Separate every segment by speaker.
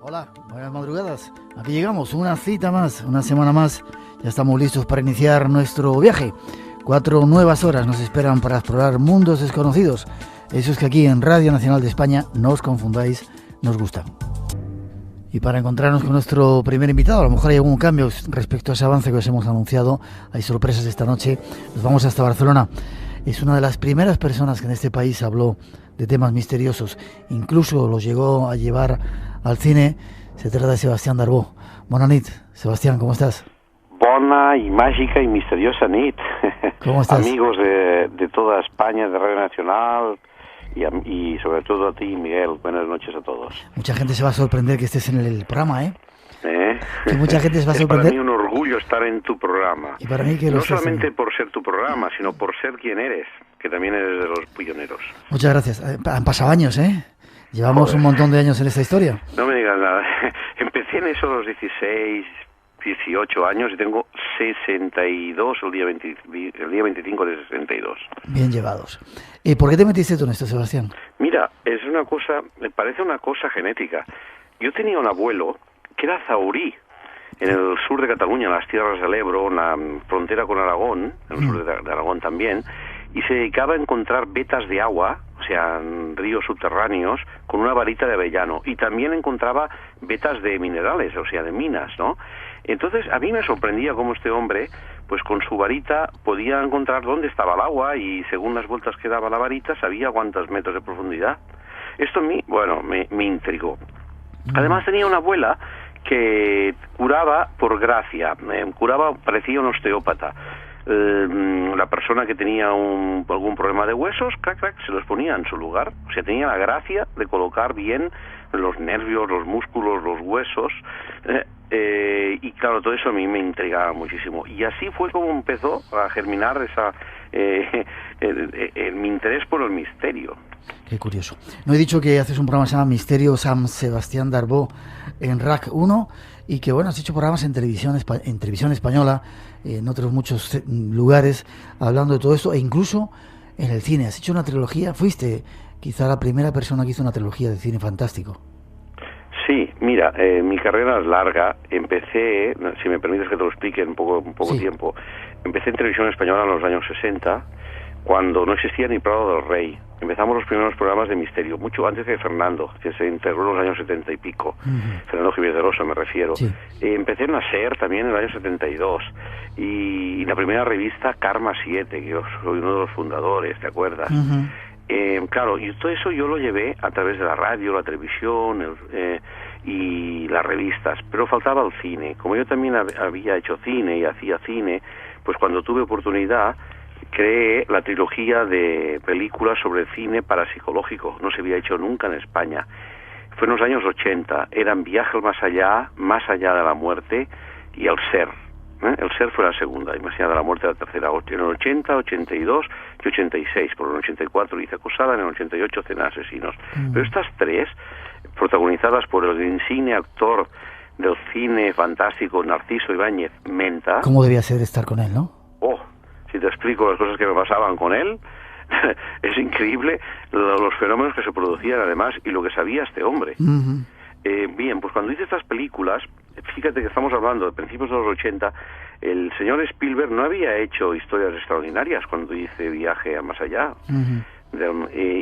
Speaker 1: Hola, buenas madrugadas. Aquí llegamos, una cita más, una semana más. Ya estamos listos para iniciar nuestro viaje. 4 nuevas horas nos esperan para explorar mundos desconocidos. Eso es que aquí en Radio Nacional de España, no os confundáis, nos gusta. Y para encontrarnos con nuestro primer invitado, a lo mejor hay algún cambio respecto a ese avance que os hemos anunciado. Hay sorpresas esta noche. Nos vamos hasta Barcelona. Es una de las primeras personas que en este país habló de temas misteriosos. Incluso los llegó a llevar al cine. Se trata de Sebastián Darbó. Bona nit, Sebastián, ¿cómo estás?
Speaker 2: Bona y mágica y misteriosa nit.
Speaker 1: ¿Cómo estás?
Speaker 2: Amigos de toda España, de Radio Nacional y sobre todo a ti, Miguel. Buenas noches a todos.
Speaker 1: Mucha gente se va a sorprender que estés en el programa, ¿eh? Que mucha gente se va a sorprender.
Speaker 2: Es para mí un orgullo estar en tu programa.
Speaker 1: Y para mí que
Speaker 2: no solamente por ser tu programa, sino por ser quien eres, que también eres de los pioneros.
Speaker 1: Muchas gracias. Han pasado años, ¿eh? Llevamos un montón de años en esta historia.
Speaker 2: No me digas nada. Empecé en eso a los 16, 18 años y tengo 62 el día 25 de 62.
Speaker 1: Bien llevados. ¿Y por qué te metiste tú en esto, Sebastián?
Speaker 2: Mira, es una cosa, me parece una cosa genética. Yo tenía un abuelo que era zaurí, en el sur de Cataluña, en las tierras del Ebro, en la frontera con Aragón, en el sur de Aragón también, y se dedicaba a encontrar vetas de agua, o sea, en ríos subterráneos, con una varita de avellano, y también encontraba vetas de minerales, o sea, de minas, ¿no? Entonces, a mí me sorprendía cómo este hombre, pues con su varita podía encontrar dónde estaba el agua, y según las vueltas que daba la varita, sabía cuántos metros de profundidad. Esto a mí, bueno, me intrigó. Además tenía una abuela que curaba por gracia, parecía un osteópata. La persona que tenía algún problema de huesos, se los ponía en su lugar. O sea, tenía la gracia de colocar bien los nervios, los músculos, los huesos. Y claro, todo eso a mí me intrigaba muchísimo. Y así fue como empezó a germinar mi interés por el misterio.
Speaker 1: Qué curioso. No he dicho que haces un programa que se llama Misterio San Sebastián Darbó en RAC 1 y que, bueno, has hecho programas en televisión española, en otros muchos lugares, hablando de todo esto, e incluso en el cine. Has hecho una trilogía, fuiste quizá la primera persona que hizo una trilogía de cine fantástico.
Speaker 2: Sí, mira, mi carrera es larga. Empecé, si me permites que te lo explique en poco
Speaker 1: Sí.
Speaker 2: tiempo, empecé en televisión española en los años 60, cuando no existía ni Prado del Rey. Empezamos los primeros programas de misterio, mucho antes que Fernando, que se integró en los años 70 y pico. Fernando Jiménez de Rosa me refiero. Sí. Empecé en la SER también en el año 72. Y la primera revista, Karma 7, que yo soy uno de los fundadores, ¿te acuerdas? Claro, y todo eso yo lo llevé a través de la radio, la televisión y las revistas, pero faltaba el cine. Como yo también había hecho cine y hacía cine, pues cuando tuve oportunidad creé la trilogía de películas sobre el cine parapsicológico. No se había hecho nunca en España. Fue en los años 80. Eran Viaje al Más Allá de la Muerte y El Ser. El Ser fue la segunda, y Más Allá de la Muerte la tercera. En el 80, 82 y 86. Por el 84 hice Acosada, en el 88 Cena de Asesinos. Pero estas tres, protagonizadas por el insigne actor del cine fantástico Narciso Ibáñez Menta.
Speaker 1: ¿Cómo debía ser estar con él, no?
Speaker 2: Si te explico las cosas que me pasaban con él, es increíble los fenómenos que se producían además y lo que sabía este hombre. Bien, pues cuando hice estas películas, fíjate que estamos hablando de principios de los 80, el señor Spielberg no había hecho historias extraordinarias cuando hice Viaje a Más Allá.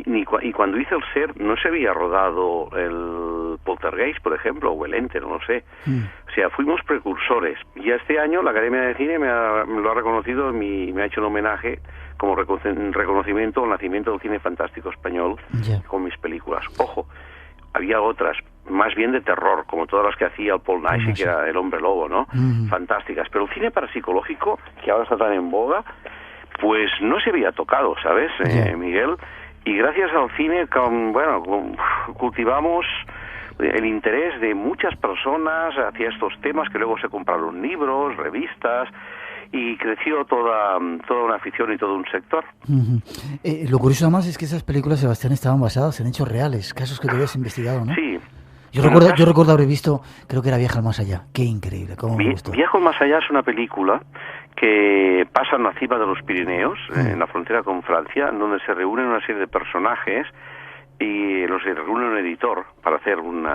Speaker 2: Y cuando hice El Ser no se había rodado el Poltergeist, por ejemplo, o El Ente, no lo sé. O sea, fuimos precursores. Y este año la Academia de Cine me lo ha reconocido y me ha hecho un homenaje como reconocimiento al nacimiento del cine fantástico español con mis películas. Ojo, había otras, más bien de terror, como todas las que hacía el Paul Naschy, que era El Hombre Lobo, ¿no? Fantásticas. Pero el cine parapsicológico, que ahora está tan en boga, pues no se había tocado, ¿sabes, Miguel? Y gracias al cine, cultivamos el interés de muchas personas hacia estos temas, que luego se compraron libros, revistas, y creció toda una afición y todo un sector.
Speaker 1: Lo curioso además es que esas películas, Sebastián, estaban basadas en hechos reales, casos que tú habías investigado, ¿no?
Speaker 2: Sí.
Speaker 1: Yo recuerdo haber visto, creo que era Viaje al Más Allá. Qué increíble, cómo me gustó.
Speaker 2: Viaje al Más Allá es una película que pasa en la cima de los Pirineos, en la frontera con Francia, en donde se reúnen una serie de personajes y los reúne un editor para hacer un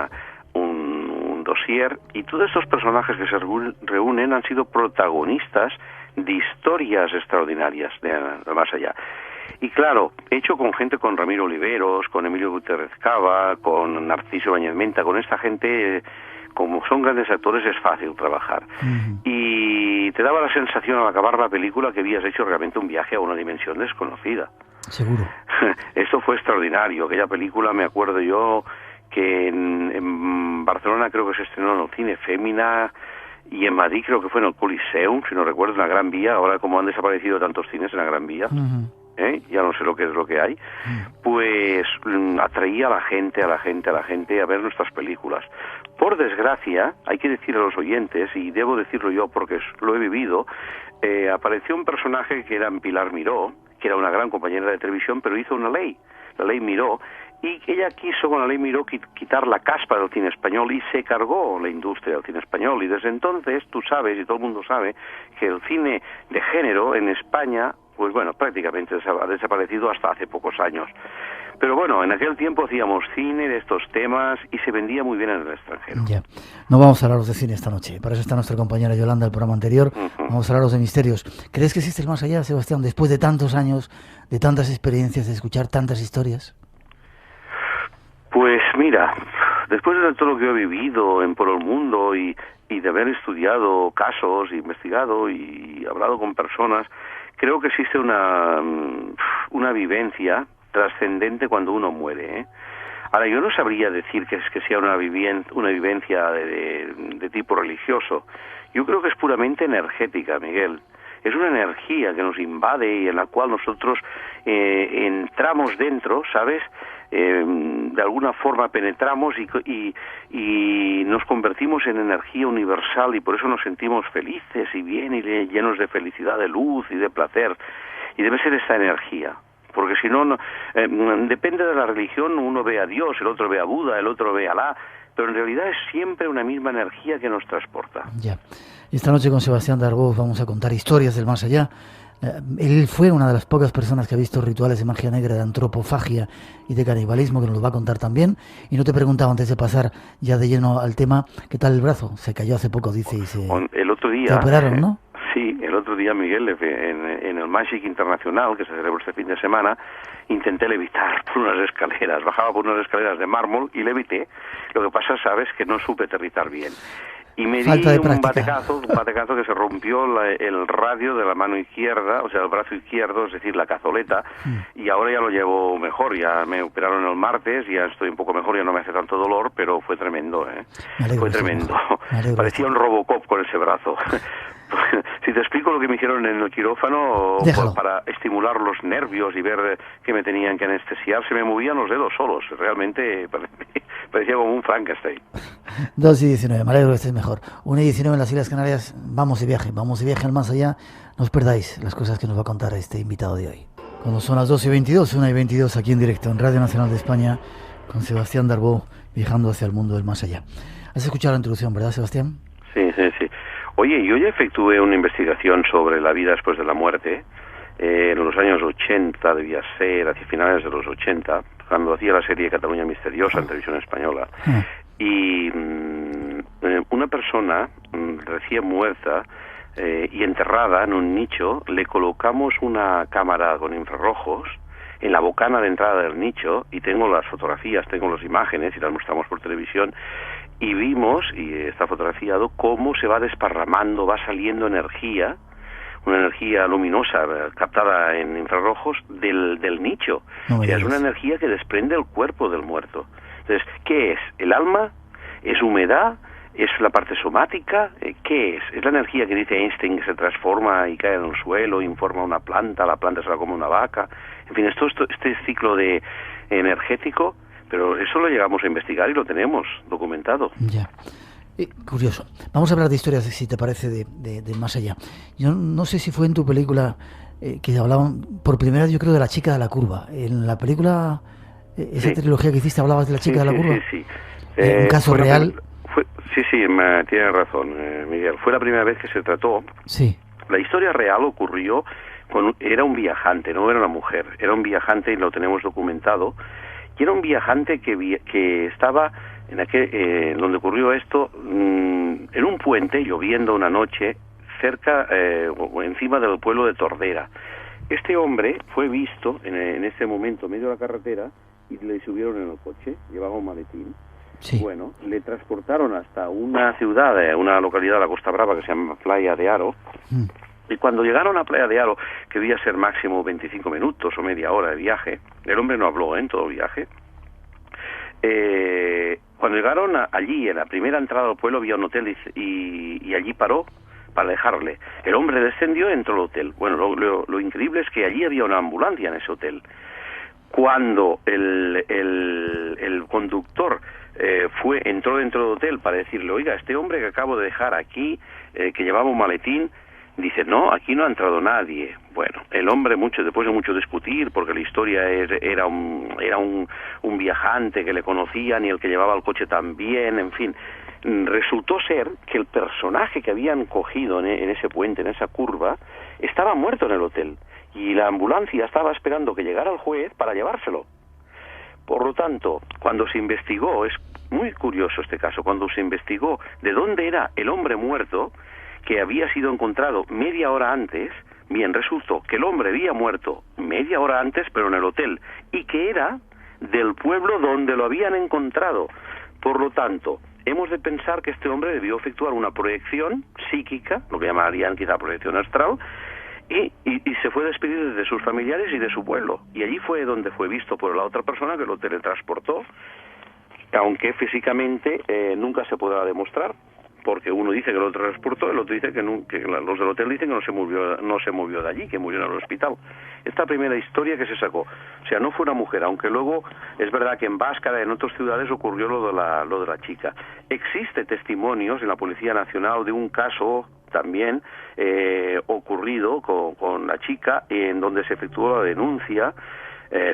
Speaker 2: dossier, y todos estos personajes que se reúnen han sido protagonistas de historias extraordinarias de más allá. Y claro, hecho con gente, con Ramiro Oliveros, con Emilio Gutiérrez Cava, con Narciso Bañez Menta, con esta gente, como son grandes actores, es fácil trabajar. Y te daba la sensación al acabar la película que habías hecho realmente un viaje a una dimensión desconocida.
Speaker 1: Seguro.
Speaker 2: Esto fue extraordinario. Aquella película, me acuerdo yo, que en Barcelona creo que se estrenó en el Cine Fémina, y en Madrid creo que fue en el Coliseum, si no recuerdo, en la Gran Vía. Ahora, como han desaparecido tantos cines en la Gran Vía, ya no sé lo que es lo que hay, pues atraía a la gente a ver nuestras películas. Por desgracia, hay que decir a los oyentes, y debo decirlo yo porque lo he vivido, apareció un personaje que era Pilar Miró, que era una gran compañera de televisión, pero hizo una ley, la ley Miró, y ella quiso con la ley Miró quitar la caspa del cine español y se cargó la industria del cine español. Y desde entonces tú sabes, y todo el mundo sabe, que el cine de género en España, pues bueno, prácticamente ha desaparecido hasta hace pocos años. Pero bueno, en aquel tiempo hacíamos cine de estos temas y se vendía muy bien en el extranjero.
Speaker 1: Ya. No vamos a hablaros de cine esta noche. Para eso está nuestra compañera Yolanda, el programa anterior. Vamos a hablaros de misterios. ¿Crees que existe el más allá, Sebastián, después de tantos años, de tantas experiencias, de escuchar tantas historias?
Speaker 2: Pues mira, después de todo lo que he vivido por el mundo y de haber estudiado casos, investigado y hablado con personas, creo que existe una vivencia trascendente cuando uno muere, ¿eh? Ahora, yo no sabría decir que sea una vivencia de tipo religioso. Yo creo que es puramente energética, Miguel. Es una energía que nos invade y en la cual nosotros entramos dentro, ¿sabes? De alguna forma penetramos y nos convertimos en energía universal, y por eso nos sentimos felices y bien y llenos de felicidad, de luz y de placer. Y debe ser esta energía. Porque si no, depende de la religión, uno ve a Dios, el otro ve a Buda, el otro ve a Alá, pero en realidad es siempre una misma energía que nos transporta.
Speaker 1: Ya. Esta noche con Sebastián Darboux vamos a contar historias del más allá. Él fue una de las pocas personas que ha visto rituales de magia negra, de antropofagia y de canibalismo, que nos lo va a contar también. Y no te preguntaba, antes de pasar ya de lleno al tema, ¿qué tal el brazo? Se cayó hace poco, dice, y
Speaker 2: el otro día,
Speaker 1: te operaron, ¿no?
Speaker 2: Sí, el otro día, Miguel, en el Magic Internacional, que se celebró este fin de semana, intenté levitar por unas escaleras. Bajaba por unas escaleras de mármol y levité. Lo que pasa, sabes, que no supe aterrizar bien. Y me di un batecazo que se rompió el radio de la mano izquierda, o sea, el brazo izquierdo, es decir, la cazoleta, y ahora ya lo llevo mejor. Ya me operaron el martes, ya estoy un poco mejor, ya no me hace tanto dolor, pero fue tremendo, ¿eh? Fue tremendo. Parecía un Robocop con ese brazo. Si te explico lo que me hicieron en el quirófano, para estimular los nervios y ver que me tenían que anestesiar, se me movían los dedos solos. Realmente parecía como un Frankenstein.
Speaker 1: 2:19, me alegro que estés mejor. 1:19 en las Islas Canarias. Vamos de viaje al más allá. No os perdáis las cosas que nos va a contar este invitado de hoy. Cuando son las 2:22, 1:22 aquí en directo en Radio Nacional de España, con Sebastián Darboux, viajando hacia el mundo del más allá. ¿Has escuchado la introducción, verdad, Sebastián?
Speaker 2: Sí. Oye, yo ya efectué una investigación sobre la vida después de la muerte, en los años 80, debía ser, hacia finales de los 80, cuando hacía la serie Cataluña Misteriosa en televisión española. Y una persona recién muerta y enterrada en un nicho, le colocamos una cámara con infrarrojos en la bocana de entrada del nicho, y tengo las fotografías, tengo las imágenes y las mostramos por televisión, y vimos, y está fotografiado, cómo se va desparramando, va saliendo energía, una energía luminosa captada en infrarrojos del nicho. O sea, es una energía que desprende el cuerpo del muerto. Entonces, ¿qué es? ¿El alma? ¿Es humedad? ¿Es la parte somática? ¿Qué es? ¿Es la energía que dice Einstein que se transforma y cae en el suelo, informa una planta, la planta se la come una vaca? En fin, este ciclo energético, pero eso lo llegamos a investigar y lo tenemos documentado.
Speaker 1: Ya. Curioso. Vamos a hablar de historias, si te parece, de más allá. Yo no sé si fue en tu película que hablaban por primera vez, yo creo, de la chica de la curva. En la película, esa trilogía que hiciste, hablabas de la chica de la curva.
Speaker 2: Sí.
Speaker 1: Un caso real.
Speaker 2: Sí, tienes razón, Miguel. Fue la primera vez que se trató.
Speaker 1: Sí.
Speaker 2: La historia real ocurrió era un viajante, no era una mujer. Era un viajante y lo tenemos documentado. Y era un viajante que estaba en donde ocurrió esto, puente, lloviendo una noche, cerca o encima del pueblo de Tordera. Este hombre fue visto en ese momento en medio de la carretera y le subieron en el coche, llevaba un maletín.
Speaker 1: Sí.
Speaker 2: Bueno, le transportaron hasta una ciudad, una localidad de la Costa Brava que se llama Playa de Aro. Y cuando llegaron a Playa de Aro, que debía ser máximo 25 minutos o media hora de viaje, el hombre no habló en todo el viaje. Cuando llegaron allí, en la primera entrada al pueblo había un hotel y allí paró para dejarle. El hombre descendió y entró al hotel. Bueno, lo increíble es que allí había una ambulancia en ese hotel. Cuando el conductor entró dentro del hotel para decirle, oiga, este hombre que acabo de dejar aquí, que llevaba un maletín, dice, no, aquí no ha entrado nadie. Bueno, el hombre, después de mucho discutir, porque la historia era un viajante que le conocían y el que llevaba el coche también, en fin, resultó ser que el personaje que habían cogido en ese puente, en esa curva, estaba muerto en el hotel. Y la ambulancia estaba esperando que llegara el juez para llevárselo. Por lo tanto, cuando se investigó, es muy curioso este caso, cuando se investigó de dónde era el hombre muerto, que había sido encontrado media hora antes, bien, resultó que el hombre había muerto media hora antes, pero en el hotel, y que era del pueblo donde lo habían encontrado. Por lo tanto, hemos de pensar que este hombre debió efectuar una proyección psíquica, lo que llamarían quizá proyección astral, y se fue a despedir de sus familiares y de su pueblo. Y allí fue donde fue visto por la otra persona que lo teletransportó, aunque físicamente nunca se podrá demostrar, porque uno dice que lo transportó, el otro dice que los del hotel dicen que no se movió de allí, que murió en el hospital. Esta primera historia que se sacó, o sea, no fue una mujer, aunque luego es verdad que en Báscara, en otras ciudades ocurrió lo de la chica. Existe testimonios en la Policía Nacional de un caso también ocurrido con la chica, en donde se efectuó la denuncia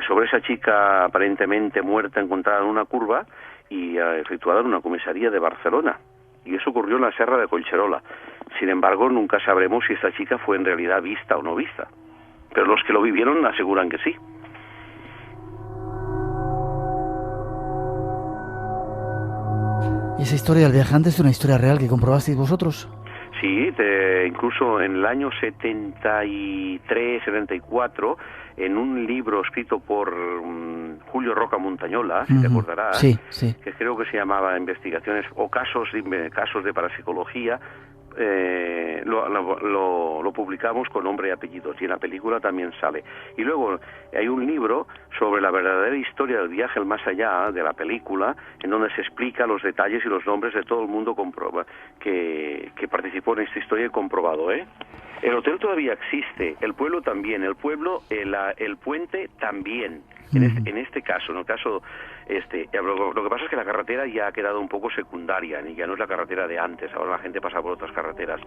Speaker 2: sobre esa chica aparentemente muerta encontrada en una curva y efectuada en una comisaría de Barcelona. Y eso ocurrió en la Serra de Collserola. Sin embargo, nunca sabremos si esta chica fue en realidad vista o no vista. Pero los que lo vivieron aseguran que sí.
Speaker 1: ¿Y esa historia del viajante es una historia real que comprobasteis vosotros?
Speaker 2: Sí, incluso en el año 73, 74, en un libro escrito por Julio Roca Montañola, si te acordarás,
Speaker 1: sí, sí,
Speaker 2: que creo que se llamaba Investigaciones o casos de parapsicología, lo publicamos con nombre y apellidos, y en la película también sale. Y luego hay un libro sobre la verdadera historia del viaje al más allá de la película, en donde se explica los detalles y los nombres de todo el mundo que participó en esta historia y comprobado, ¿eh? El hotel todavía existe, el pueblo también, el puente también. En este caso, en el caso lo que pasa es que la carretera ya ha quedado un poco secundaria, y ya no es la carretera de antes, ahora la gente pasa por otras carreteras,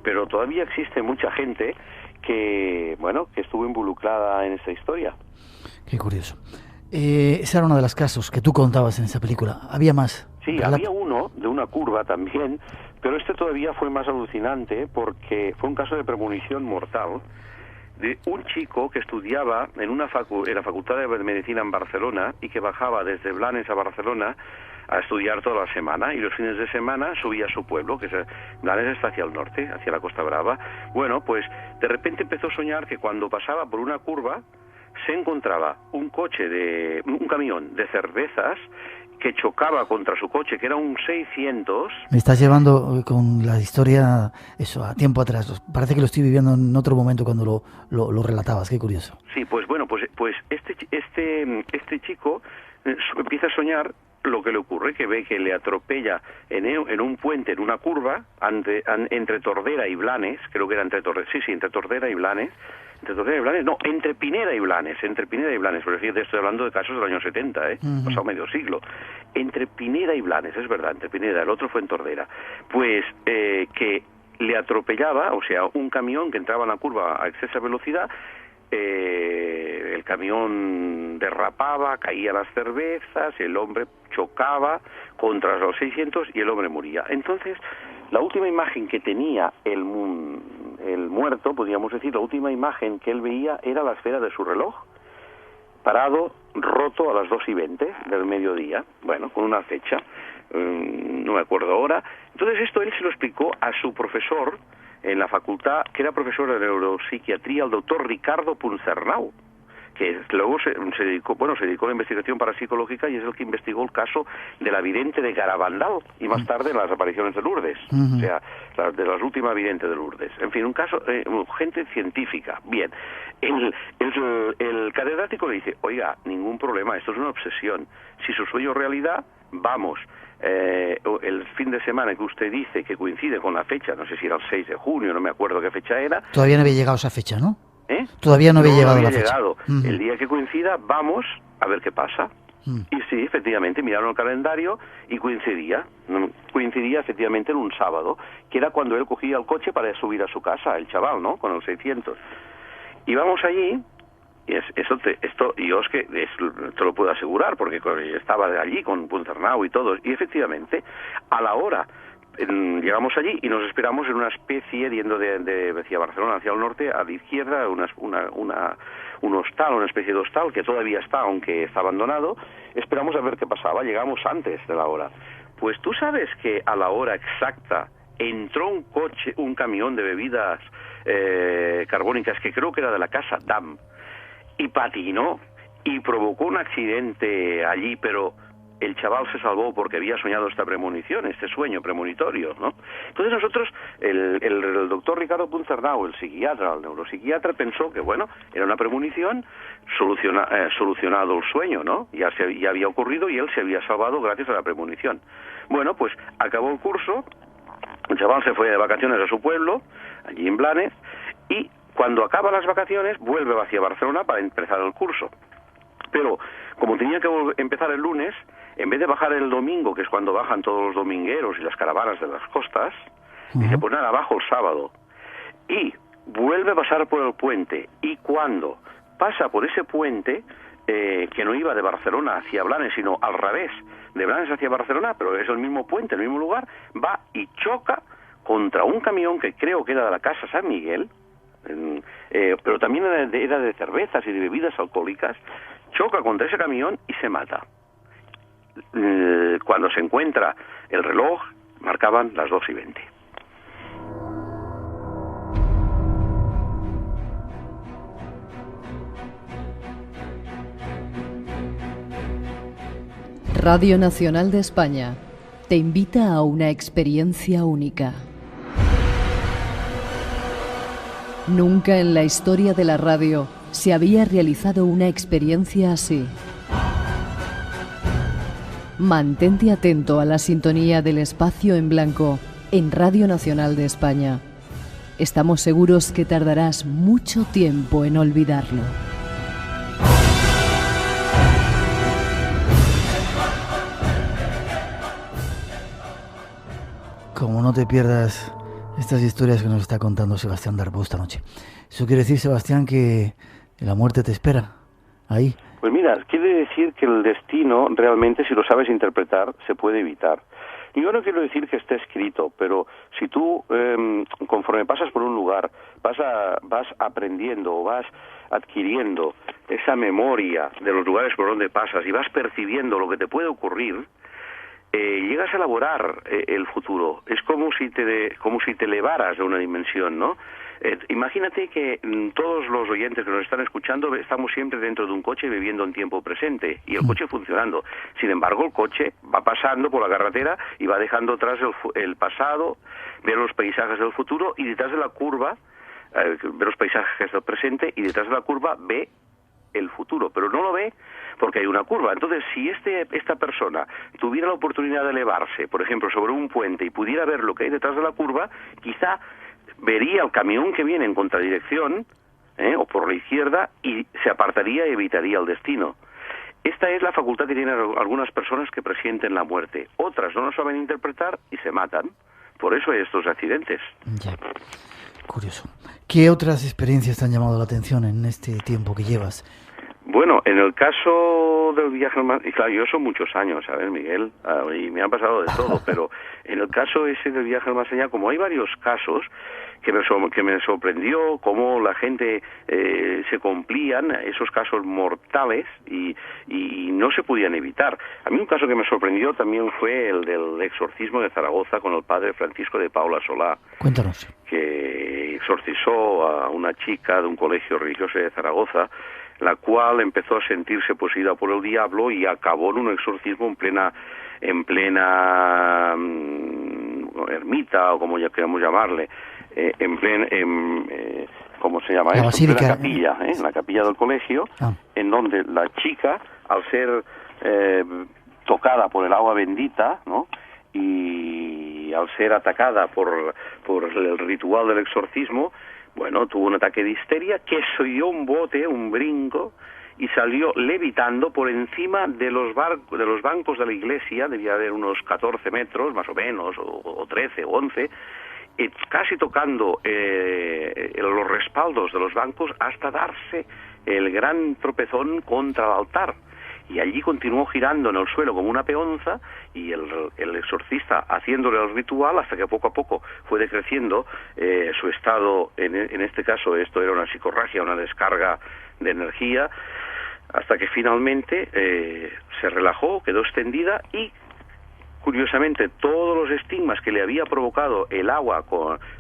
Speaker 2: pero todavía existe mucha gente que estuvo involucrada en esta historia.
Speaker 1: Qué curioso. Ese era uno de los casos que tú contabas en esa película. ¿Había más?
Speaker 2: Sí, había uno de una curva también, pero este todavía fue más alucinante porque fue un caso de premonición mortal de un chico que estudiaba en la Facultad de Medicina en Barcelona y que bajaba desde Blanes a Barcelona a estudiar toda la semana, y los fines de semana subía a su pueblo, que Blanes está hacia el norte, hacia la Costa Brava. Bueno, pues de repente empezó a soñar que cuando pasaba por una curva se encontraba un camión de cervezas que chocaba contra su coche, que era un 600. Me
Speaker 1: estás llevando con la historia eso a tiempo atrás. Parece que lo estoy viviendo en otro momento cuando lo relatabas. Qué curioso.
Speaker 2: Sí, pues este chico empieza a soñar lo que le ocurre, que ve que le atropella en un puente, en una curva, entre Tordera y Blanes, creo que era entre Tordera y Blanes, entre Pineda y Blanes, pero fíjate, estoy hablando de casos del año 70, pasado medio siglo, entre Pineda y Blanes, es verdad, entre Pineda, el otro fue en Tordera, pues que le atropellaba, o sea, un camión que entraba en la curva a excesa velocidad, el camión derrapaba, caía las cervezas, el hombre chocaba contra los 600 y el hombre moría. Entonces, la última imagen que tenía el muerto, podríamos decir, la última imagen que él veía era la esfera de su reloj, parado, roto a las 2:20 del mediodía, bueno, con una fecha. no me acuerdo ahora. Entonces esto él se lo explicó a su profesor en la facultad, que era profesor de neuropsiquiatría, el doctor Ricardo Puncernau, que luego se dedicó a la investigación parapsicológica y es el que investigó el caso de la vidente de Garabandal y más tarde las apariciones de Lourdes, o sea, de las últimas videntes de Lourdes. En fin, un caso, gente científica. Bien, el catedrático le dice, oiga, ningún problema, esto es una obsesión. Si su sueño es realidad, vamos. El fin de semana que usted dice que coincide con la fecha, no sé si era el 6 de junio, no me acuerdo qué fecha era.
Speaker 1: Todavía no había llegado esa fecha, ¿no? Todavía no había llegado la fecha.
Speaker 2: El día que coincida, vamos a ver qué pasa. Y sí, efectivamente, miraron el calendario y coincidía efectivamente en un sábado, que era cuando él cogía el coche para subir a su casa, el chaval, ¿no? Con el 600. Y vamos allí, y yo es que te lo puedo asegurar, porque estaba allí con Puncernau y todo, y efectivamente, a la hora llegamos allí y nos esperamos en una especie, yendo hacia Barcelona, hacia el norte, a la izquierda, un hostal, una especie de hostal que todavía está, aunque está abandonado. Esperamos a ver qué pasaba. Llegamos antes de la hora. Pues tú sabes que a la hora exacta entró un camión de bebidas carbónicas, que creo que era de la casa DAM, y patinó y provocó un accidente allí, pero el chaval se salvó porque había soñado esta premonición, este sueño premonitorio, ¿no? Entonces nosotros, el doctor Ricardo Puncernau, el neuropsiquiatra, pensó que, bueno, era una premonición, solucionado el sueño, ¿no? Ya había ocurrido y él se había salvado gracias a la premonición. Bueno, pues acabó el curso, el chaval se fue de vacaciones a su pueblo, allí en Blanes, y cuando acaba las vacaciones vuelve hacia Barcelona para empezar el curso. Pero como tenía que empezar el lunes, en vez de bajar el domingo, que es cuando bajan todos los domingueros y las caravanas de las costas, dice, pues nada, bajo el sábado. Y vuelve a pasar por el puente. Y cuando pasa por ese puente, que no iba de Barcelona hacia Blanes, sino al revés, de Blanes hacia Barcelona, pero es el mismo puente, el mismo lugar, va y choca contra un camión que creo que era de la Casa San Miguel, pero también era de cervezas y de bebidas alcohólicas. Choca contra ese camión y se mata. Cuando se encuentra el reloj, marcaban las 2:20.
Speaker 3: Radio Nacional de España te invita a una experiencia única. Nunca en la historia de la radio se había realizado una experiencia así. Mantente atento a la sintonía del espacio en blanco en Radio Nacional de España. Estamos seguros que tardarás mucho tiempo en olvidarlo.
Speaker 1: Como no te pierdas estas historias que nos está contando Sebastián Darbo esta noche. Eso quiere decir, Sebastián, que la muerte te espera ahí.
Speaker 2: Pues mira, quiere decir que el destino realmente, si lo sabes interpretar, se puede evitar. Yo no quiero decir que esté escrito, pero si tú, conforme pasas por un lugar, vas aprendiendo o vas adquiriendo esa memoria de los lugares por donde pasas y vas percibiendo lo que te puede ocurrir, llegas a elaborar el futuro. Es como si te elevaras de una dimensión, ¿no? Imagínate que todos los oyentes que nos están escuchando estamos siempre dentro de un coche viviendo en tiempo presente y el coche funcionando. Sin embargo, el coche va pasando por la carretera y va dejando atrás el pasado, ver los paisajes del futuro y detrás de la curva, ver los paisajes del presente y detrás de la curva ve el futuro, pero no lo ve porque hay una curva. Entonces, si esta persona tuviera la oportunidad de elevarse, por ejemplo, sobre un puente y pudiera ver lo que hay detrás de la curva, quizá vería el camión que viene en contradirección, o por la izquierda, y se apartaría y evitaría el destino. Esta es la facultad que tienen algunas personas que presienten la muerte. Otras no lo saben interpretar y se matan. Por eso hay estos accidentes.
Speaker 1: Ya. Curioso. ¿Qué otras experiencias te han llamado la atención en este tiempo que llevas?
Speaker 2: Bueno, en el caso del viaje al más... Y claro, yo son muchos años, ¿sabes, Miguel? Y me han pasado de todo, pero en el caso ese del viaje al más allá, como hay varios casos que me sorprendió cómo la gente se cumplían esos casos mortales y no se podían evitar. A mí un caso que me sorprendió también fue el del exorcismo de Zaragoza con el padre Francisco de Paula Solá.
Speaker 1: Cuéntanos.
Speaker 2: Que exorcizó a una chica de un colegio religioso de Zaragoza, la cual empezó a sentirse poseída por el diablo y acabó en un exorcismo en plena ermita, o como ya queramos llamarle, ¿cómo se llama?
Speaker 1: La basílica.
Speaker 2: En la capilla, en la capilla del colegio, en donde la chica, al ser tocada por el agua bendita, ¿no?, y al ser atacada por el ritual del exorcismo, bueno, tuvo un ataque de histeria, que se dio un bote, un brinco, y salió levitando por encima de los bancos de la iglesia, debía haber unos 14 metros, más o menos, o 13 o 11, casi tocando los respaldos de los bancos hasta darse el gran tropezón contra el altar. Y allí continuó girando en el suelo como una peonza, y el exorcista haciéndole el ritual hasta que poco a poco fue decreciendo su estado. En este caso esto era una psicorragia, una descarga de energía, hasta que finalmente se relajó, quedó extendida, y curiosamente todos los estigmas que le había provocado el agua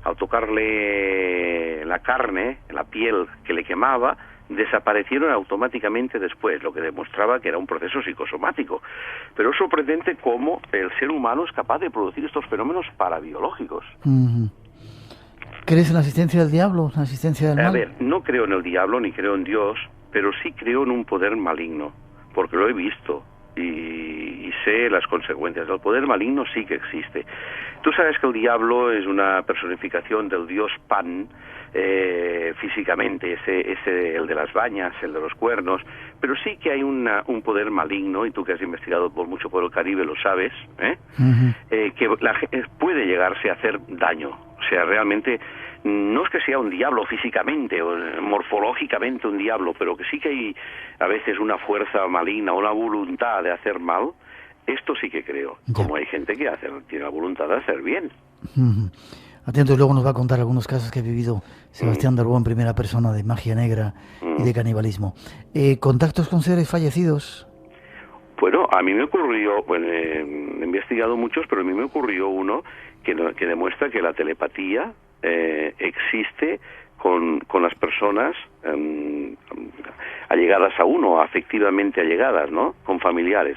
Speaker 2: al tocarle la carne, la piel que le quemaba, desaparecieron automáticamente después, lo que demostraba que era un proceso psicosomático. Pero es sorprendente cómo el ser humano es capaz de producir estos fenómenos parabiológicos.
Speaker 1: ¿Crees en la existencia del diablo, en la existencia del mal?
Speaker 2: A ver, no creo en el diablo ni creo en Dios, pero sí creo en un poder maligno, porque lo he visto y sé las consecuencias. El poder maligno sí que existe. Tú sabes que el diablo es una personificación del dios Pan, físicamente, el de las bañas, el de los cuernos, pero sí que hay un poder maligno, y tú que has investigado mucho por el Caribe lo sabes, que la gente puede llegarse a hacer daño. O sea, realmente no es que sea un diablo físicamente o morfológicamente un diablo, pero que sí que hay a veces una fuerza maligna, una voluntad de hacer mal. Esto sí que creo, como hay gente que tiene la voluntad de hacer bien.
Speaker 1: Atento, luego nos va a contar algunos casos que ha vivido Sebastián Darbó en primera persona de magia negra y de canibalismo. ¿Contactos con seres fallecidos?
Speaker 2: Bueno, a mí me ocurrió, he investigado muchos, pero a mí me ocurrió uno que demuestra que la telepatía existe con las personas allegadas a uno, afectivamente allegadas, ¿no?, con familiares.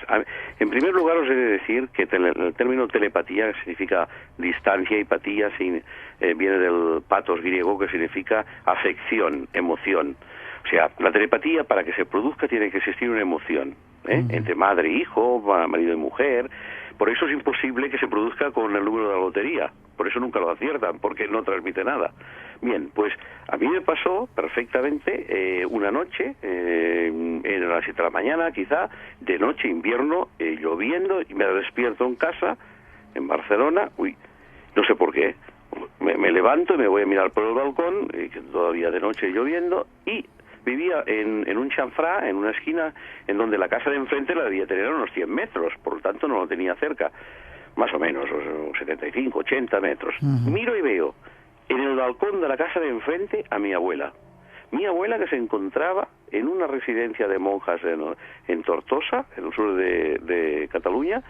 Speaker 2: En primer lugar, os he de decir que el término telepatía, que significa distancia, y patía viene del patos griego, que significa afección, emoción. O sea, la telepatía, para que se produzca, tiene que existir una emoción, entre madre e hijo, marido y mujer. Por eso es imposible que se produzca con el número de la lotería. Por eso nunca lo aciertan, porque no transmite nada. Bien, pues a mí me pasó perfectamente una noche, en las 7 de la mañana, quizá, de noche, invierno, lloviendo, y me despierto en casa, en Barcelona, no sé por qué. Me levanto y me voy a mirar por el balcón, todavía de noche lloviendo, y vivía en un chanfrá, en una esquina, en donde la casa de enfrente la debía tener a unos 100 metros, por lo tanto no lo tenía cerca, más o menos, 75, 80 metros. Miro y veo en el balcón de la casa de enfrente a mi abuela. Mi abuela, que se encontraba en una residencia de monjas en Tortosa, en el sur de Cataluña,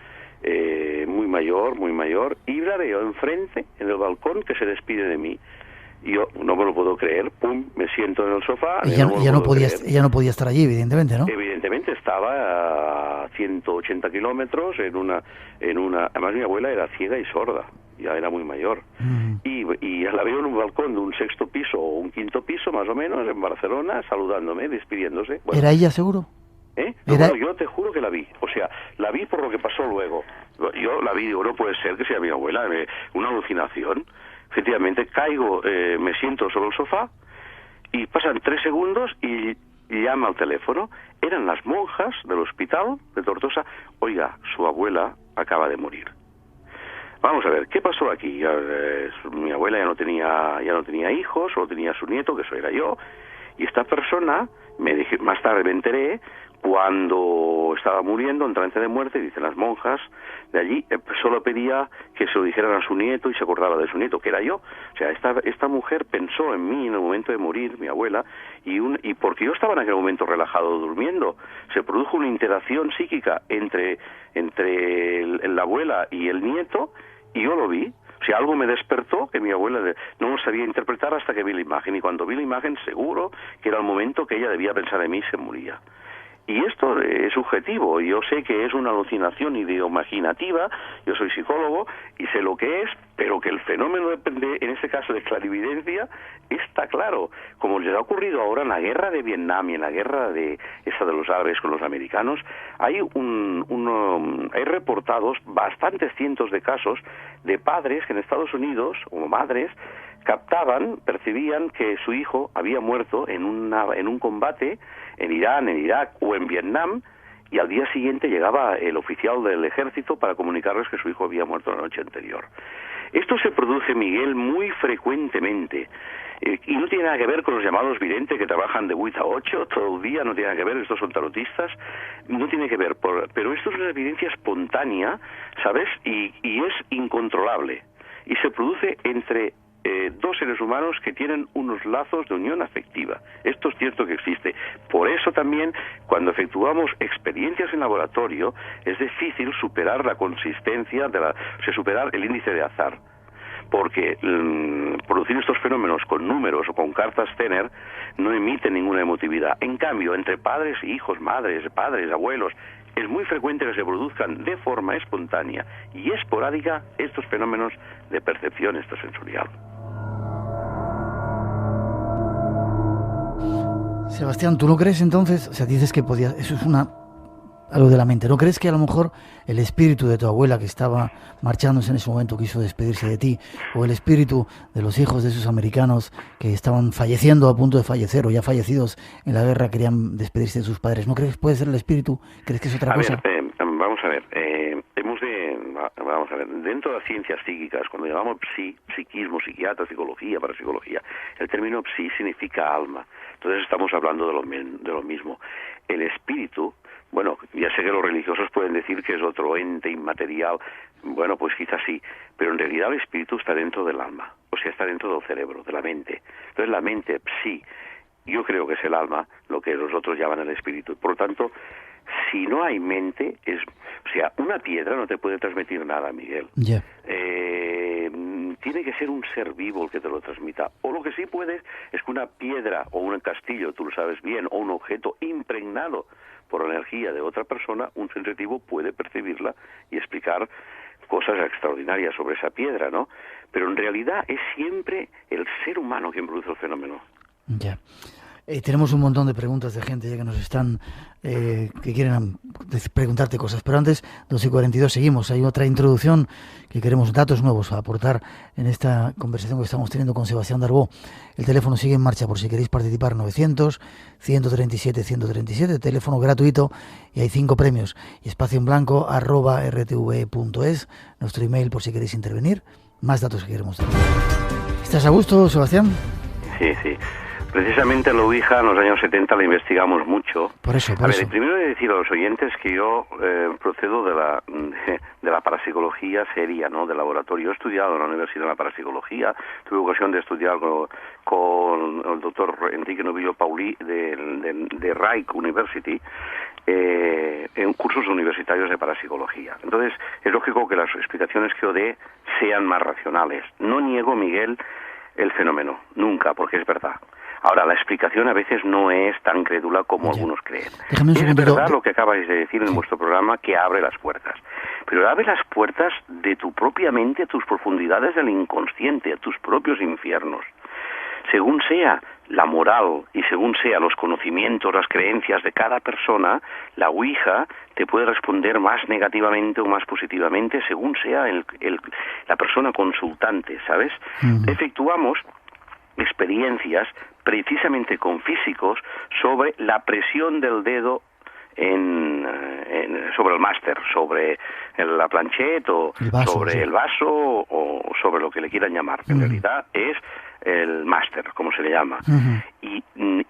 Speaker 2: muy mayor, y la veo enfrente, en el balcón, que se despide de mí. Yo no me lo puedo creer, me siento en el sofá.
Speaker 1: Ella no podía estar allí, evidentemente, ¿no?
Speaker 2: Evidentemente estaba a 180 kilómetros además mi abuela era ciega y sorda, ya era muy mayor. Y la veo en un balcón de un 6º piso o un 5º piso, más o menos, en Barcelona, saludándome, despidiéndose. Bueno,
Speaker 1: ¿era ella seguro?
Speaker 2: Bueno, yo te juro que la vi. O sea, la vi por lo que pasó luego. Yo la vi, digo, no puede ser que sea mi abuela, una alucinación. Efectivamente, caigo, me siento sobre el sofá, y pasan 3 segundos y llama al teléfono. Eran las monjas del hospital de Tortosa. Oiga, su abuela acaba de morir. Vamos a ver, ¿qué pasó aquí? Mi abuela ya no tenía hijos, solo tenía su nieto, que eso era yo, y esta persona Más tarde me enteré, cuando estaba muriendo en trance de muerte, dicen las monjas de allí, solo pedía que se lo dijeran a su nieto y se acordaba de su nieto, que era yo. O sea, esta mujer pensó en mí en el momento de morir, mi abuela, y porque yo estaba en aquel momento relajado durmiendo, se produjo una interacción psíquica entre la abuela y el nieto, y yo lo vi. O sea, algo me despertó que mi abuela no lo sabía interpretar hasta que vi la imagen, y cuando vi la imagen seguro que era el momento que ella debía pensar en mí y se moría. Y esto es subjetivo, yo sé que es una alucinación ideoimaginativa, yo soy psicólogo y sé lo que es, pero que el fenómeno depende, en este caso de clarividencia, está claro. Como les ha ocurrido ahora en la guerra de Vietnam y en la guerra de los árabes con los americanos, hay reportados bastantes cientos de casos de padres que en Estados Unidos, o madres, percibían que su hijo había muerto en un combate en Irán, en Irak o en Vietnam, y al día siguiente llegaba el oficial del ejército para comunicarles que su hijo había muerto la noche anterior. Esto se produce, Miguel, muy frecuentemente, y no tiene nada que ver con los llamados videntes que trabajan de 8 a 8 todo el día, no tiene nada que ver, estos son tarotistas, no tiene que ver, pero esto es una evidencia espontánea, ¿sabes? Y es incontrolable, y se produce entre dos seres humanos que tienen unos lazos de unión afectiva. Esto es cierto que existe. Por eso también, cuando efectuamos experiencias en laboratorio, es difícil superar la consistencia superar el índice de azar. Porque producir estos fenómenos con números o con cartas Zener no emite ninguna emotividad. En cambio, entre padres e hijos, madres, padres, abuelos, es muy frecuente que se produzcan de forma espontánea y esporádica estos fenómenos de percepción extrasensorial.
Speaker 1: Sebastián, ¿tú no crees entonces? O sea, dices que podías... Eso es algo de la mente. ¿No crees que a lo mejor el espíritu de tu abuela que estaba marchándose en ese momento quiso despedirse de ti? ¿O el espíritu de los hijos de esos americanos que estaban falleciendo, a punto de fallecer, o ya fallecidos en la guerra, querían despedirse de sus padres? ¿No crees que puede ser el espíritu? ¿Crees que es otra cosa?
Speaker 2: Vamos a ver. Dentro de las ciencias psíquicas, cuando llamamos psiquismo, psiquiatra, psicología, parapsicología, el término psi significa alma. Entonces estamos hablando de lo mismo. El espíritu, bueno, ya sé que los religiosos pueden decir que es otro ente inmaterial, bueno, pues quizás sí, pero en realidad el espíritu está dentro del alma, o sea, está dentro del cerebro, de la mente. Entonces la mente, psi, yo creo que es el alma, lo que los otros llaman el espíritu. Por lo tanto, si no hay mente, una piedra no te puede transmitir nada, Miguel.
Speaker 1: Yeah.
Speaker 2: Tiene que ser un ser vivo el que te lo transmita. O lo que sí puedes es que una piedra o un castillo, tú lo sabes bien, o un objeto impregnado por la energía de otra persona, un sensitivo puede percibirla y explicar cosas extraordinarias sobre esa piedra, ¿no? Pero en realidad es siempre el ser humano quien produce el fenómeno.
Speaker 1: Ya. Tenemos un montón de preguntas de gente ya que nos están que quieren preguntarte cosas, pero antes, 2:42, seguimos. Hay otra introducción que queremos, datos nuevos a aportar en esta conversación que estamos teniendo con Sebastián Darbó. El teléfono sigue en marcha por si queréis participar, 900-137-137, teléfono gratuito, y hay 5 premios. Y espacio en blanco @rtv.es, nuestro email por si queréis intervenir. Más datos que queremos dar. ¿Estás a gusto, Sebastián?
Speaker 2: Sí. Precisamente la Ouija en los años 70 la investigamos mucho.
Speaker 1: Por eso.
Speaker 2: Primero he de decir a los oyentes que yo procedo de la parapsicología seria, ¿no? Del laboratorio. He estudiado en la universidad la parapsicología, tuve ocasión de estudiar con el doctor Enrique Novillo Paulí de Reich University, en cursos universitarios de parapsicología. Entonces, es lógico que las explicaciones que yo dé sean más racionales. No niego, Miguel, el fenómeno, nunca, porque es verdad. Ahora, la explicación a veces no es tan crédula como algunos creen. Es verdad lo que acabáis de decir en vuestro programa, que abre las puertas. Pero abre las puertas de tu propia mente, a tus profundidades del inconsciente, a tus propios infiernos. Según sea la moral y según sea los conocimientos, las creencias de cada persona, la Ouija te puede responder más negativamente o más positivamente según sea la persona consultante, ¿sabes? Efectuamos experiencias precisamente con físicos sobre la presión del dedo sobre el máster, sobre la planchette o sobre el vaso o sobre lo que le quieran llamar. En realidad es el máster, como se le llama.
Speaker 1: Uh-huh.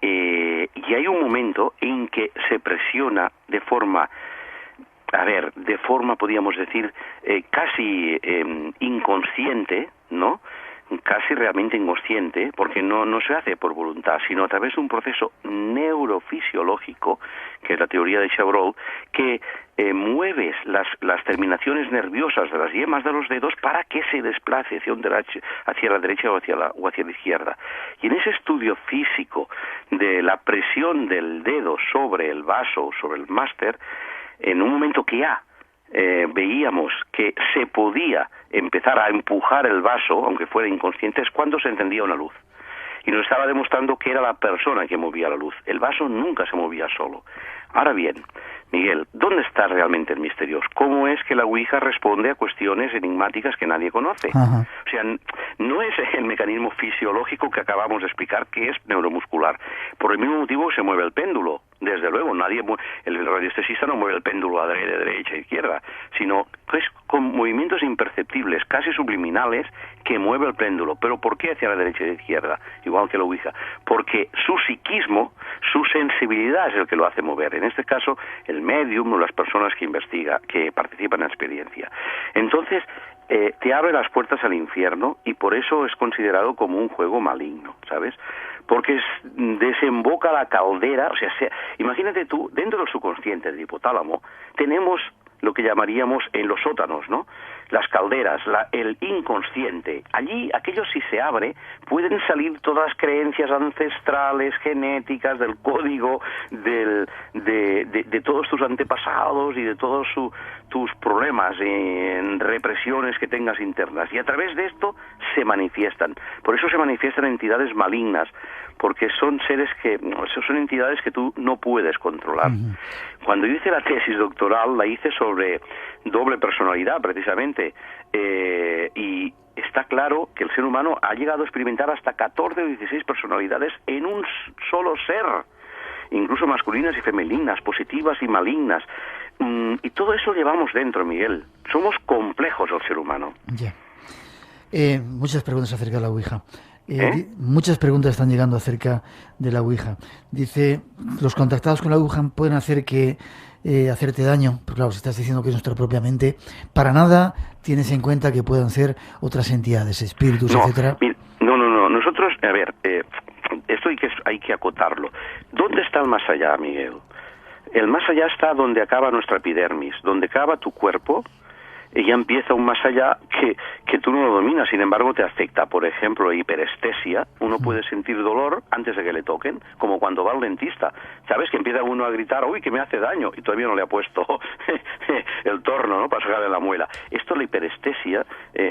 Speaker 2: Y hay un momento en que se presiona de forma, podríamos decir, casi inconsciente, ¿no? Casi realmente inconsciente, porque no se hace por voluntad, sino a través de un proceso neurofisiológico, que es la teoría de Chabrol, que mueves las terminaciones nerviosas de las yemas de los dedos para que se desplace hacia la derecha o hacia la izquierda. Y en ese estudio físico de la presión del dedo sobre el vaso, sobre el máster, en un momento que veíamos que se podía empezar a empujar el vaso, aunque fuera inconsciente, es cuando se encendía una luz. Y nos estaba demostrando que era la persona que movía la luz. El vaso nunca se movía solo. Ahora bien, Miguel, ¿dónde está realmente el misterio? ¿Cómo es que la Ouija responde a cuestiones enigmáticas que nadie conoce?
Speaker 1: Ajá.
Speaker 2: O sea, no es el mecanismo fisiológico que acabamos de explicar, que es neuromuscular. Por el mismo motivo se mueve el péndulo. Desde luego, el radiestesista no mueve el péndulo de derecha a izquierda, sino que es con movimientos imperceptibles, casi subliminales, que mueve el péndulo. ¿Pero por qué hacia la derecha y la izquierda? Igual que la Ouija. Porque su psiquismo, su sensibilidad es el que lo hace mover. En este caso, el medium o las personas que participan en la experiencia. Entonces, te abre las puertas al infierno y por eso es considerado como un juego maligno, ¿sabes? Porque desemboca la caldera, o sea, imagínate tú, dentro del subconsciente del hipotálamo, tenemos lo que llamaríamos en los sótanos, ¿no? Las calderas, el inconsciente. Allí, aquello si se abre, pueden salir todas las creencias ancestrales, genéticas, del código, de todos tus antepasados y de todos tus problemas, represiones que tengas internas. Y a través de esto se manifiestan. Por eso se manifiestan entidades malignas, porque son son entidades que tú no puedes controlar. Uh-huh. Cuando yo hice la tesis doctoral, la hice sobre doble personalidad, precisamente, y está claro que el ser humano ha llegado a experimentar hasta 14 o 16 personalidades en un solo ser, incluso masculinas y femeninas, positivas y malignas, y todo eso lo llevamos dentro, Miguel. Somos complejos el ser humano.
Speaker 1: Ya. Muchas preguntas acerca de la Ouija. Muchas preguntas están llegando acerca de la Ouija. Dice, los contactados con la Ouija pueden hacerte daño, pero claro, si estás diciendo que es nuestra propia mente, para nada tienes en cuenta que puedan ser otras entidades, espíritus, etcétera.
Speaker 2: No. Nosotros, esto hay que acotarlo. ¿Dónde está el más allá, Miguel? El más allá está donde acaba nuestra epidermis, donde acaba tu cuerpo. Y ya empieza un más allá que tú no lo dominas, sin embargo te afecta. Por ejemplo, hiperestesia, uno puede sentir dolor antes de que le toquen, como cuando va al dentista. ¿Sabes? Que empieza uno a gritar, uy, que me hace daño, y todavía no le ha puesto el torno, ¿no?, para sacarle la muela. Esto, la hiperestesia,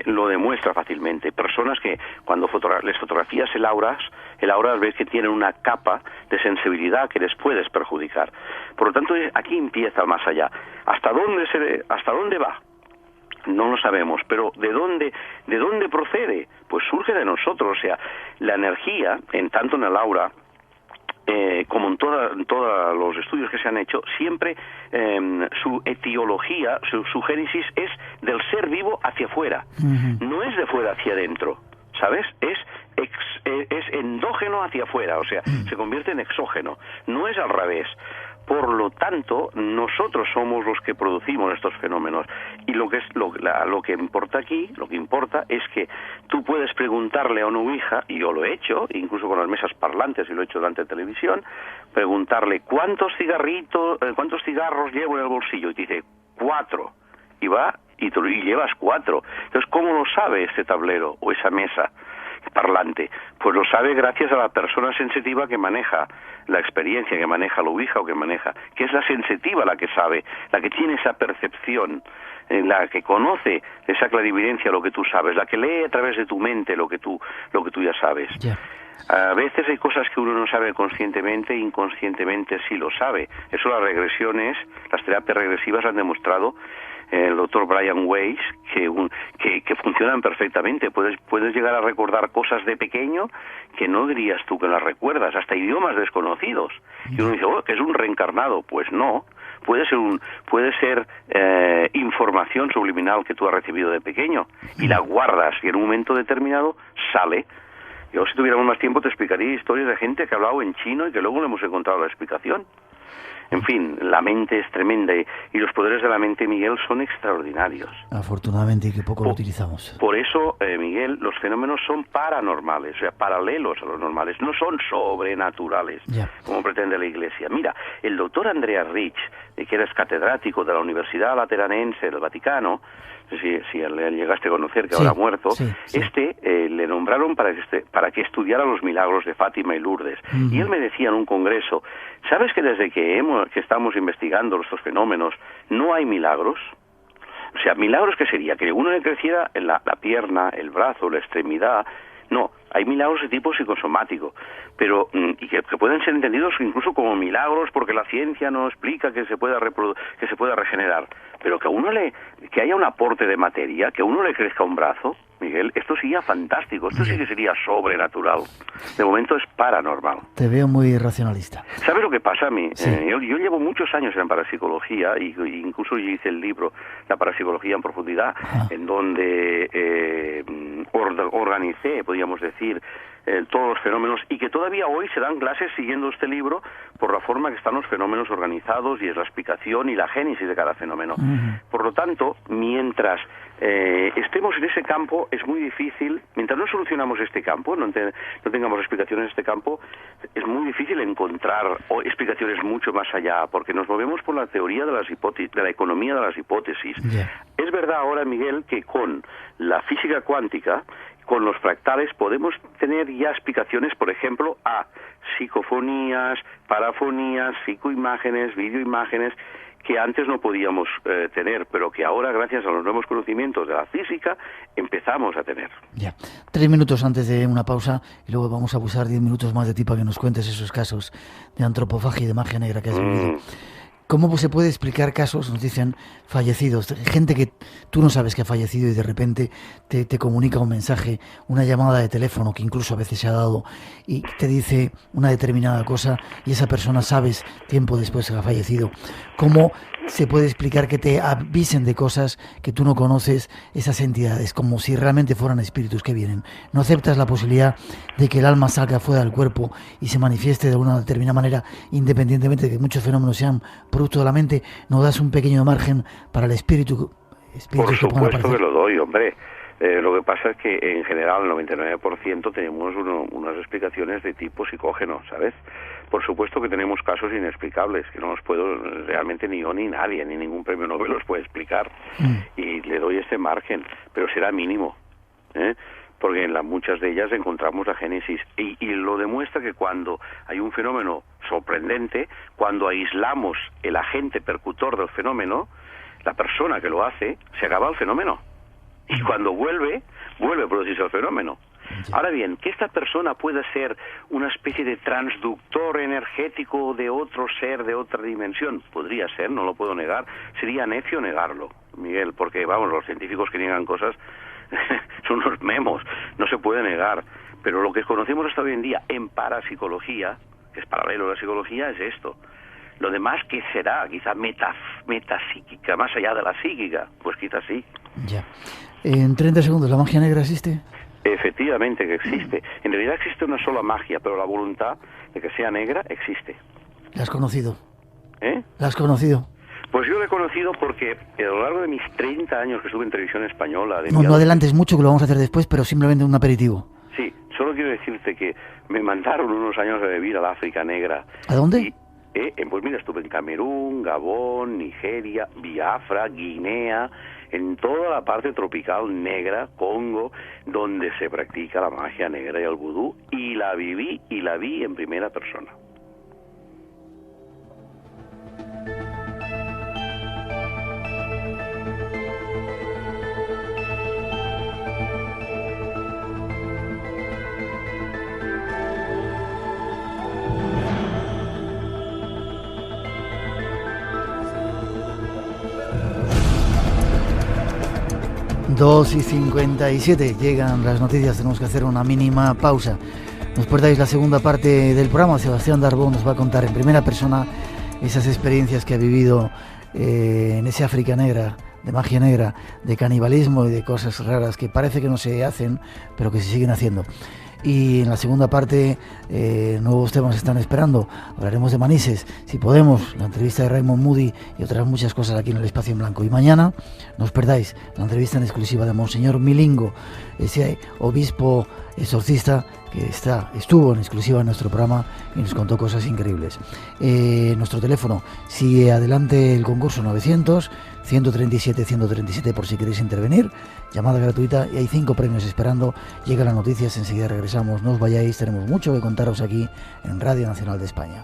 Speaker 2: lo demuestra fácilmente. Personas que cuando les fotografías el aura ves que tienen una capa de sensibilidad que les puedes perjudicar. Por lo tanto, aquí empieza el más allá. ¿Hasta dónde va? No lo sabemos, pero ¿de dónde procede? Pues surge de nosotros, o sea, la energía, tanto en el aura como en todos los estudios que se han hecho, siempre su etiología, su génesis es del ser vivo hacia afuera, no es de fuera hacia adentro, ¿sabes? Es endógeno hacia afuera, o sea, se convierte en exógeno, no es al revés. Por lo tanto, nosotros somos los que producimos estos fenómenos. Y lo que importa aquí, lo que importa es que tú puedes preguntarle a una Ouija, y yo lo he hecho, incluso con las mesas parlantes, y lo he hecho delante de televisión, preguntarle ¿cuántos cigarros llevo en el bolsillo? Y te dice 4. Y va y llevas 4. Entonces, ¿cómo lo sabe este tablero o esa mesa parlante? Pues lo sabe gracias a la persona sensitiva que maneja la experiencia, que maneja la Ouija o que es la sensitiva la que sabe, la que tiene esa percepción, la que conoce esa clarividencia, lo que tú sabes, la que lee a través de tu mente lo que tú ya sabes. Yeah. A veces hay cosas que uno no sabe conscientemente, inconscientemente sí lo sabe. Eso las terapias regresivas han demostrado. El doctor Brian Weiss, que funcionan perfectamente. Puedes llegar a recordar cosas de pequeño que no dirías tú que las recuerdas, hasta idiomas desconocidos. Y uno dice, que es un reencarnado. Pues no, puede ser información subliminal que tú has recibido de pequeño y la guardas y en un momento determinado sale. Yo, si tuviéramos más tiempo, te explicaría historias de gente que ha hablado en chino y que luego le hemos encontrado la explicación. En fin, la mente es tremenda y los poderes de la mente, Miguel, son extraordinarios.
Speaker 1: Afortunadamente, que poco lo utilizamos.
Speaker 2: Por eso, Miguel, los fenómenos son paranormales, o sea, paralelos a los normales, no son sobrenaturales, como pretende la Iglesia. Mira, el doctor Andrea Rich, que era catedrático de la Universidad Lateranense del Vaticano, si le llegaste a conocer, que ahora ha muerto, le nombraron para que estudiara los milagros de Fátima y Lourdes. Y él me decía en un congreso, ¿sabes que desde que estamos investigando estos fenómenos no hay milagros? O sea, milagros, ¿qué sería? Que uno le creciera en la pierna, el brazo, la extremidad. No, hay milagros de tipo psicosomático, pero y que pueden ser entendidos incluso como milagros porque la ciencia no explica que se pueda regenerar, pero que haya un aporte de materia, que a uno le crezca un brazo, Miguel, esto sería fantástico, esto sí que sería sobrenatural. De momento es paranormal.
Speaker 1: Te veo muy racionalista.
Speaker 2: ¿Sabes lo que pasa a mí?
Speaker 1: Sí.
Speaker 2: Yo llevo muchos años en parapsicología y incluso yo hice el libro La parapsicología en profundidad, en donde organicé, podríamos decir, todos los fenómenos, y que todavía hoy se dan clases siguiendo este libro por la forma que están los fenómenos organizados y es la explicación y la génesis de cada fenómeno. Por lo tanto, mientras estemos en ese campo, es muy difícil, mientras no solucionamos este campo, no tengamos explicaciones en este campo, es muy difícil encontrar explicaciones mucho más allá, porque nos movemos por la teoría de las hipótesis, de la economía de las hipótesis. Es verdad ahora, Miguel, que con la física cuántica, con los fractales, podemos tener ya explicaciones, por ejemplo, a psicofonías, parafonías, psicoimágenes, videoimágenes, que antes no podíamos tener, pero que ahora, gracias a los nuevos conocimientos de la física, empezamos a tener.
Speaker 1: 3 minutos antes de una pausa, y luego vamos a abusar 10 minutos más de ti para que nos cuentes esos casos de antropofagia y de magia negra que has vivido. ¿Cómo se puede explicar casos, nos dicen, fallecidos? Gente que tú no sabes que ha fallecido y de repente te comunica un mensaje, una llamada de teléfono que incluso a veces se ha dado y te dice una determinada cosa y esa persona sabes tiempo después que ha fallecido. ¿Cómo se puede explicar que te avisen de cosas que tú no conoces esas entidades, como si realmente fueran espíritus que vienen? ¿No aceptas la posibilidad de que el alma salga fuera del cuerpo y se manifieste de una determinada manera, independientemente de que muchos fenómenos sean producto de la mente? ¿No das un pequeño margen para el espíritu?
Speaker 2: Por supuesto que lo doy, hombre. Lo que pasa es que en general el 99% tenemos unas explicaciones de tipo psicógeno, ¿sabes? Por supuesto que tenemos casos inexplicables que no los puedo realmente ni yo ni nadie, ni ningún premio Nobel los puede explicar. Y le doy este margen, pero será mínimo, porque en muchas de ellas encontramos la génesis. Y lo demuestra que cuando hay un fenómeno sorprendente, cuando aislamos el agente percutor del fenómeno, la persona que lo hace, se acaba el fenómeno. Y cuando vuelve a producirse el fenómeno. Ahora bien, que esta persona pueda ser una especie de transductor energético de otro ser, de otra dimensión, podría ser, no lo puedo negar. Sería necio negarlo, Miguel, porque, vamos, los científicos que niegan cosas son unos memos, no se puede negar. Pero lo que conocemos hasta hoy en día en parapsicología, que es paralelo a la psicología, es esto. Lo demás, ¿qué será? Quizá metapsíquica, más allá de la psíquica. Pues quizá sí.
Speaker 1: En 30 segundos, ¿la magia negra existe?
Speaker 2: Efectivamente que existe. En realidad existe una sola magia, pero la voluntad de que sea negra existe.
Speaker 1: ¿La has conocido? ¿La has conocido?
Speaker 2: Pues yo la he conocido porque a lo largo de mis 30 años que estuve en televisión española...
Speaker 1: No adelantes mucho, que lo vamos a hacer después, pero simplemente un aperitivo.
Speaker 2: Sí, solo quiero decirte que me mandaron unos años de vivir al África Negra.
Speaker 1: ¿A dónde?
Speaker 2: Pues mira, estuve en Camerún, Gabón, Nigeria, Biafra, Guinea, en toda la parte tropical negra, Congo, donde se practica la magia negra y el vudú, y la viví y la vi en primera persona.
Speaker 1: Dos y 57, llegan las noticias, tenemos que hacer una mínima pausa. Nos portáis la segunda parte del programa. Sebastián Darbó nos va a contar en primera persona esas experiencias que ha vivido en ese África Negra, de magia negra, de canibalismo y de cosas raras que parece que no se hacen, pero que se siguen haciendo. y en la segunda parte nuevos temas están esperando. Hablaremos de Manises, si podemos, la entrevista de Raymond Moody y otras muchas cosas aquí en el Espacio en Blanco. Y mañana no os perdáis la entrevista en exclusiva de Monseñor Milingo, ese obispo exorcista que estuvo en exclusiva en nuestro programa y nos contó cosas increíbles. Nuestro teléfono, sigue adelante el concurso, 900-137-137 por si queréis intervenir, llamada gratuita, y hay 5 premios esperando. Llegan las noticias, enseguida regresamos, no os vayáis, tenemos mucho que contaros aquí en Radio Nacional de España.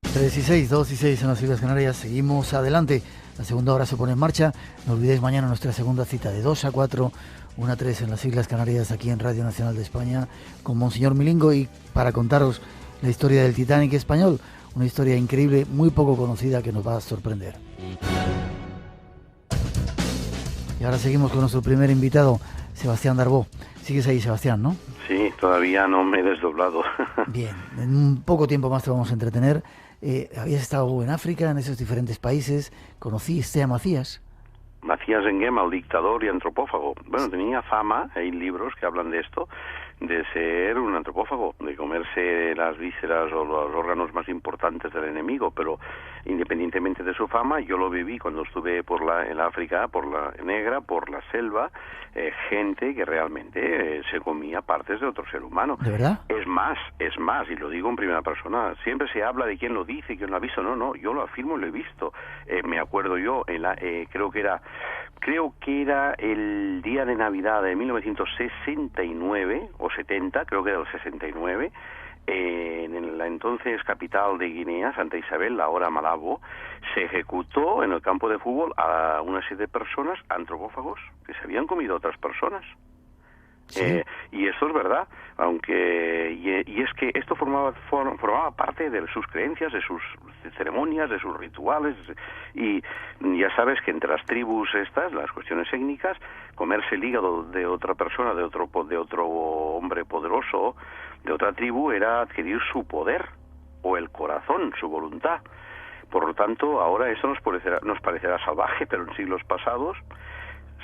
Speaker 1: 3 y 6, 2 y 6 en las Islas Canarias, seguimos adelante, la segunda hora se pone en marcha, no olvidéis mañana nuestra segunda cita de 2 a 4, 1 a 3 en las Islas Canarias, aquí en Radio Nacional de España, con Monseñor Milingo, y para contaros la historia del Titanic español, una historia increíble, muy poco conocida, que nos va a sorprender. Y ahora seguimos con nuestro primer invitado, Sebastián Darbó. Sigues ahí, Sebastián, ¿no?
Speaker 2: Sí, todavía no me he desdoblado.
Speaker 1: Bien, en un poco tiempo más te vamos a entretener. Habías estado en África, en esos diferentes países. ¿Conociste a Macías?
Speaker 2: Macías Nguema, el dictador y antropófago. Bueno, tenía fama, hay libros que hablan de esto, de ser un antropófago, de comerse las vísceras o los órganos más importantes del enemigo, pero independientemente de su fama, yo lo viví cuando estuve en África, por la negra, por la selva, gente que realmente se comía partes de otro ser humano.
Speaker 1: ¿De verdad?
Speaker 2: Es más, y lo digo en primera persona, siempre se habla de quién lo dice, quién lo ha visto. No, yo lo afirmo y lo he visto. Me acuerdo yo, creo que era el día de Navidad de 1969 o 70, creo que era el 69, en la entonces capital de Guinea, Santa Isabel, ahora Malabo, se ejecutó en el campo de fútbol a una serie de personas, antropófagos, que se habían comido a otras personas. ¿Sí? Y esto es verdad, aunque y es que esto formaba parte de sus creencias, de sus ceremonias, de sus rituales, y ya sabes que entre las tribus estas, las cuestiones étnicas, comerse el hígado de otra persona, de otro hombre poderoso, de otra tribu, era adquirir su poder, o el corazón, su voluntad. Por lo tanto, ahora eso nos parecerá salvaje, pero en siglos pasados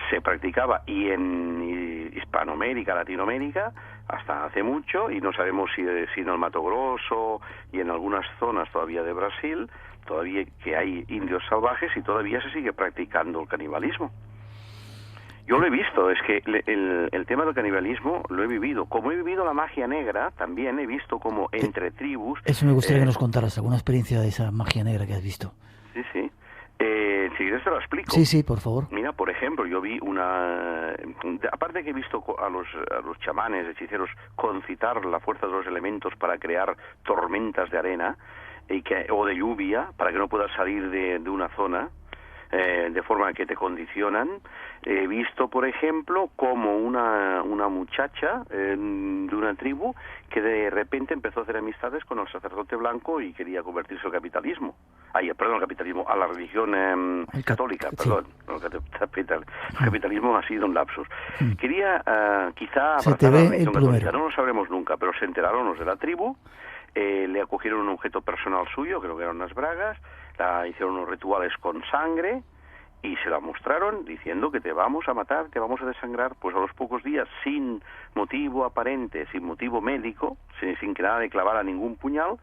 Speaker 2: se practicaba, y en Hispanoamérica, Latinoamérica, hasta hace mucho, y no sabemos si en el Mato Grosso y en algunas zonas todavía de Brasil, todavía que hay indios salvajes, y todavía se sigue practicando el canibalismo. Yo lo he visto, es que el tema del canibalismo lo he vivido. Como he vivido la magia negra, también he visto como entre tribus...
Speaker 1: Eso me gustaría que nos contaras, alguna experiencia de esa magia negra que has visto.
Speaker 2: Sí. Si quieres te lo explico.
Speaker 1: Sí, por favor.
Speaker 2: Mira, por ejemplo, yo vi aparte que he visto a los chamanes, hechiceros, concitar la fuerza de los elementos para crear tormentas de arena o de lluvia, para que no puedas salir de una zona, de forma que te condicionan. He visto, por ejemplo, como una muchacha de una tribu que de repente empezó a hacer amistades con el sacerdote blanco y quería convertirse al capitalismo. Al capitalismo, a la religión católica,
Speaker 1: sí.
Speaker 2: Perdón. El capitalismo ha sido un lapsus. Quería quizá
Speaker 1: se te ve el
Speaker 2: católica, no lo sabremos nunca, pero se enteraron los de la tribu, le acogieron un objeto personal suyo, creo que eran unas bragas, hicieron unos rituales con sangre y se la mostraron diciendo que te vamos a matar, te vamos a desangrar. Pues a los pocos días, sin motivo aparente, sin motivo médico, sin que nada le clavara ningún puñal,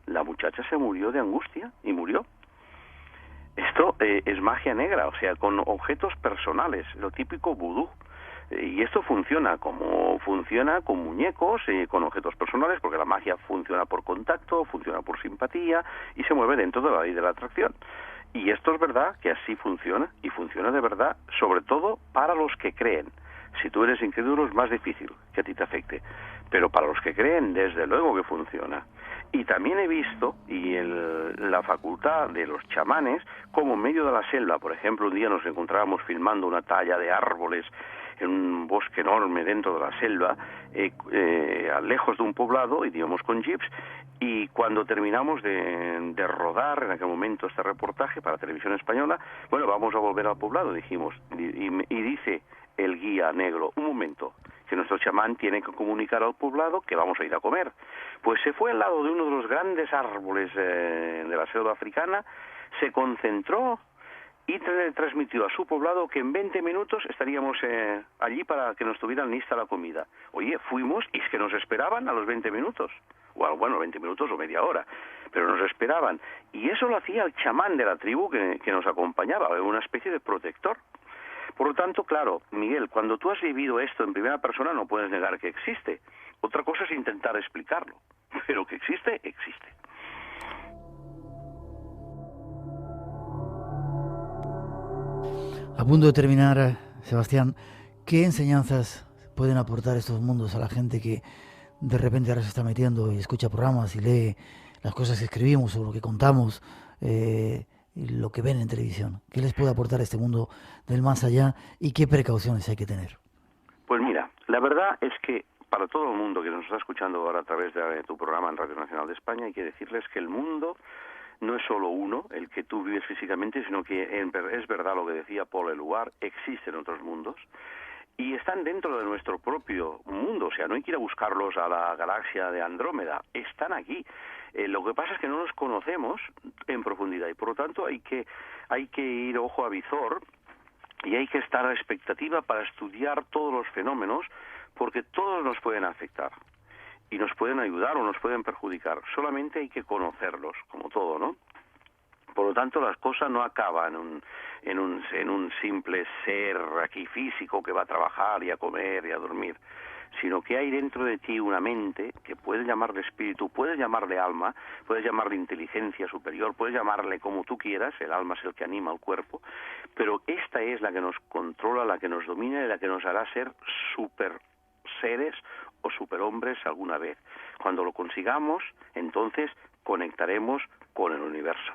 Speaker 2: la muchacha se murió de angustia y murió. Esto es magia negra, o sea, con objetos personales, lo típico vudú. Y esto funciona con muñecos, con objetos personales, porque la magia funciona por contacto, funciona por simpatía y se mueve dentro de la ley de la atracción. Y esto es verdad que así funciona, y funciona de verdad, sobre todo para los que creen. Si tú eres incrédulo es más difícil que a ti te afecte, pero para los que creen, desde luego que funciona. Y también he visto, la facultad de los chamanes, como en medio de la selva, por ejemplo, un día nos encontrábamos filmando una talla de árboles en un bosque enorme dentro de la selva, lejos de un poblado, y íbamos con jeeps, y cuando terminamos de rodar en aquel momento este reportaje para Televisión Española, bueno, vamos a volver al poblado, dijimos, y dice el guía negro, un momento, que nuestro chamán tiene que comunicar al poblado que vamos a ir a comer. Pues se fue al lado de uno de los grandes árboles de la selva africana, se concentró y transmitió a su poblado que en 20 minutos estaríamos allí para que nos tuvieran lista la comida. Oye, fuimos y es que nos esperaban a los 20 minutos. Bueno, 20 minutos o media hora, pero nos esperaban. Y eso lo hacía el chamán de la tribu que nos acompañaba, una especie de protector. Por lo tanto, claro, Miguel, cuando tú has vivido esto en primera persona no puedes negar que existe. Otra cosa es intentar explicarlo, pero que existe, existe.
Speaker 1: A punto de terminar, Sebastián, ¿qué enseñanzas pueden aportar estos mundos a la gente que de repente ahora se está metiendo y escucha programas y lee las cosas que escribimos o lo que contamos, y lo que ven en televisión? ¿Qué les puede aportar este mundo del más allá y qué precauciones hay que tener?
Speaker 2: Pues mira, la verdad es que para todo el mundo que nos está escuchando ahora a través de tu programa en Radio Nacional de España, hay que decirles que el mundo no es solo uno, el que tú vives físicamente, sino que es verdad lo que decía Paul Eluard, existen otros mundos y están dentro de nuestro propio mundo, o sea, no hay que ir a buscarlos a la galaxia de Andrómeda, están aquí. Lo que pasa es que no los conocemos en profundidad y por lo tanto hay que ir ojo a visor y hay que estar a expectativa para estudiar todos los fenómenos, porque todos nos pueden afectar y nos pueden ayudar o nos pueden perjudicar. Solamente hay que conocerlos, como todo, ¿no? Por lo tanto, las cosas no acaban en un simple ser aquí físico que va a trabajar y a comer y a dormir, sino que hay dentro de ti una mente que puedes llamarle espíritu, puedes llamarle alma, puedes llamarle inteligencia superior, puedes llamarle como tú quieras, el alma es el que anima al cuerpo, pero esta es la que nos controla, la que nos domina y la que nos hará ser super seres o superhombres alguna vez. Cuando lo consigamos, entonces conectaremos con el universo.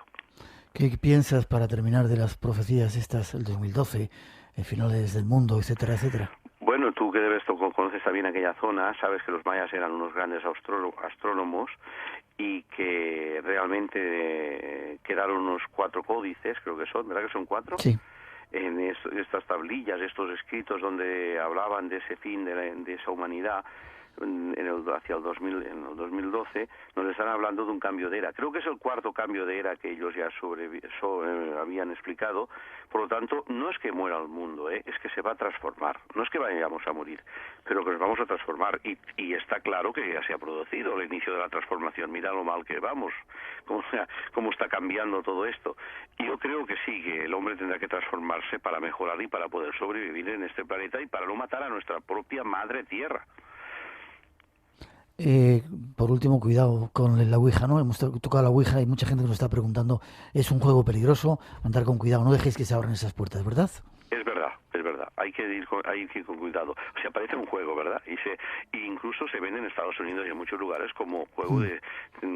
Speaker 1: ¿Qué piensas, para terminar, de las profecías estas, el 2012, finales del mundo, etcétera, etcétera?
Speaker 2: Bueno, tú que conoces también aquella zona, sabes que los mayas eran unos grandes astrónomos y que realmente quedaron unos 4 códices, creo que son, ¿verdad que son 4?
Speaker 1: Sí.
Speaker 2: En estas tablillas, estos escritos donde hablaban de ese fin de esa humanidad hacia el 2012, nos están hablando de un cambio de era. Creo que es el 4º cambio de era que ellos ya habían explicado. Por lo tanto, no es que muera el mundo, es que se va a transformar. No es que vayamos a morir, pero que nos vamos a transformar. Y está claro que ya se ha producido el inicio de la transformación. Mira lo mal que vamos, cómo está cambiando todo esto. Y yo creo que sí, que el hombre tendrá que transformarse para mejorar y para poder sobrevivir en este planeta y para no matar a nuestra propia madre tierra.
Speaker 1: Por último, cuidado con la Ouija, ¿no? Hemos tocado la Ouija y mucha gente nos está preguntando, es un juego peligroso, andar con cuidado, no dejéis que se abran esas puertas, ¿verdad? Es verdad. Hay que ir con cuidado. O sea, parece un juego, ¿verdad? Y incluso se vende en Estados Unidos y en muchos lugares como juego de,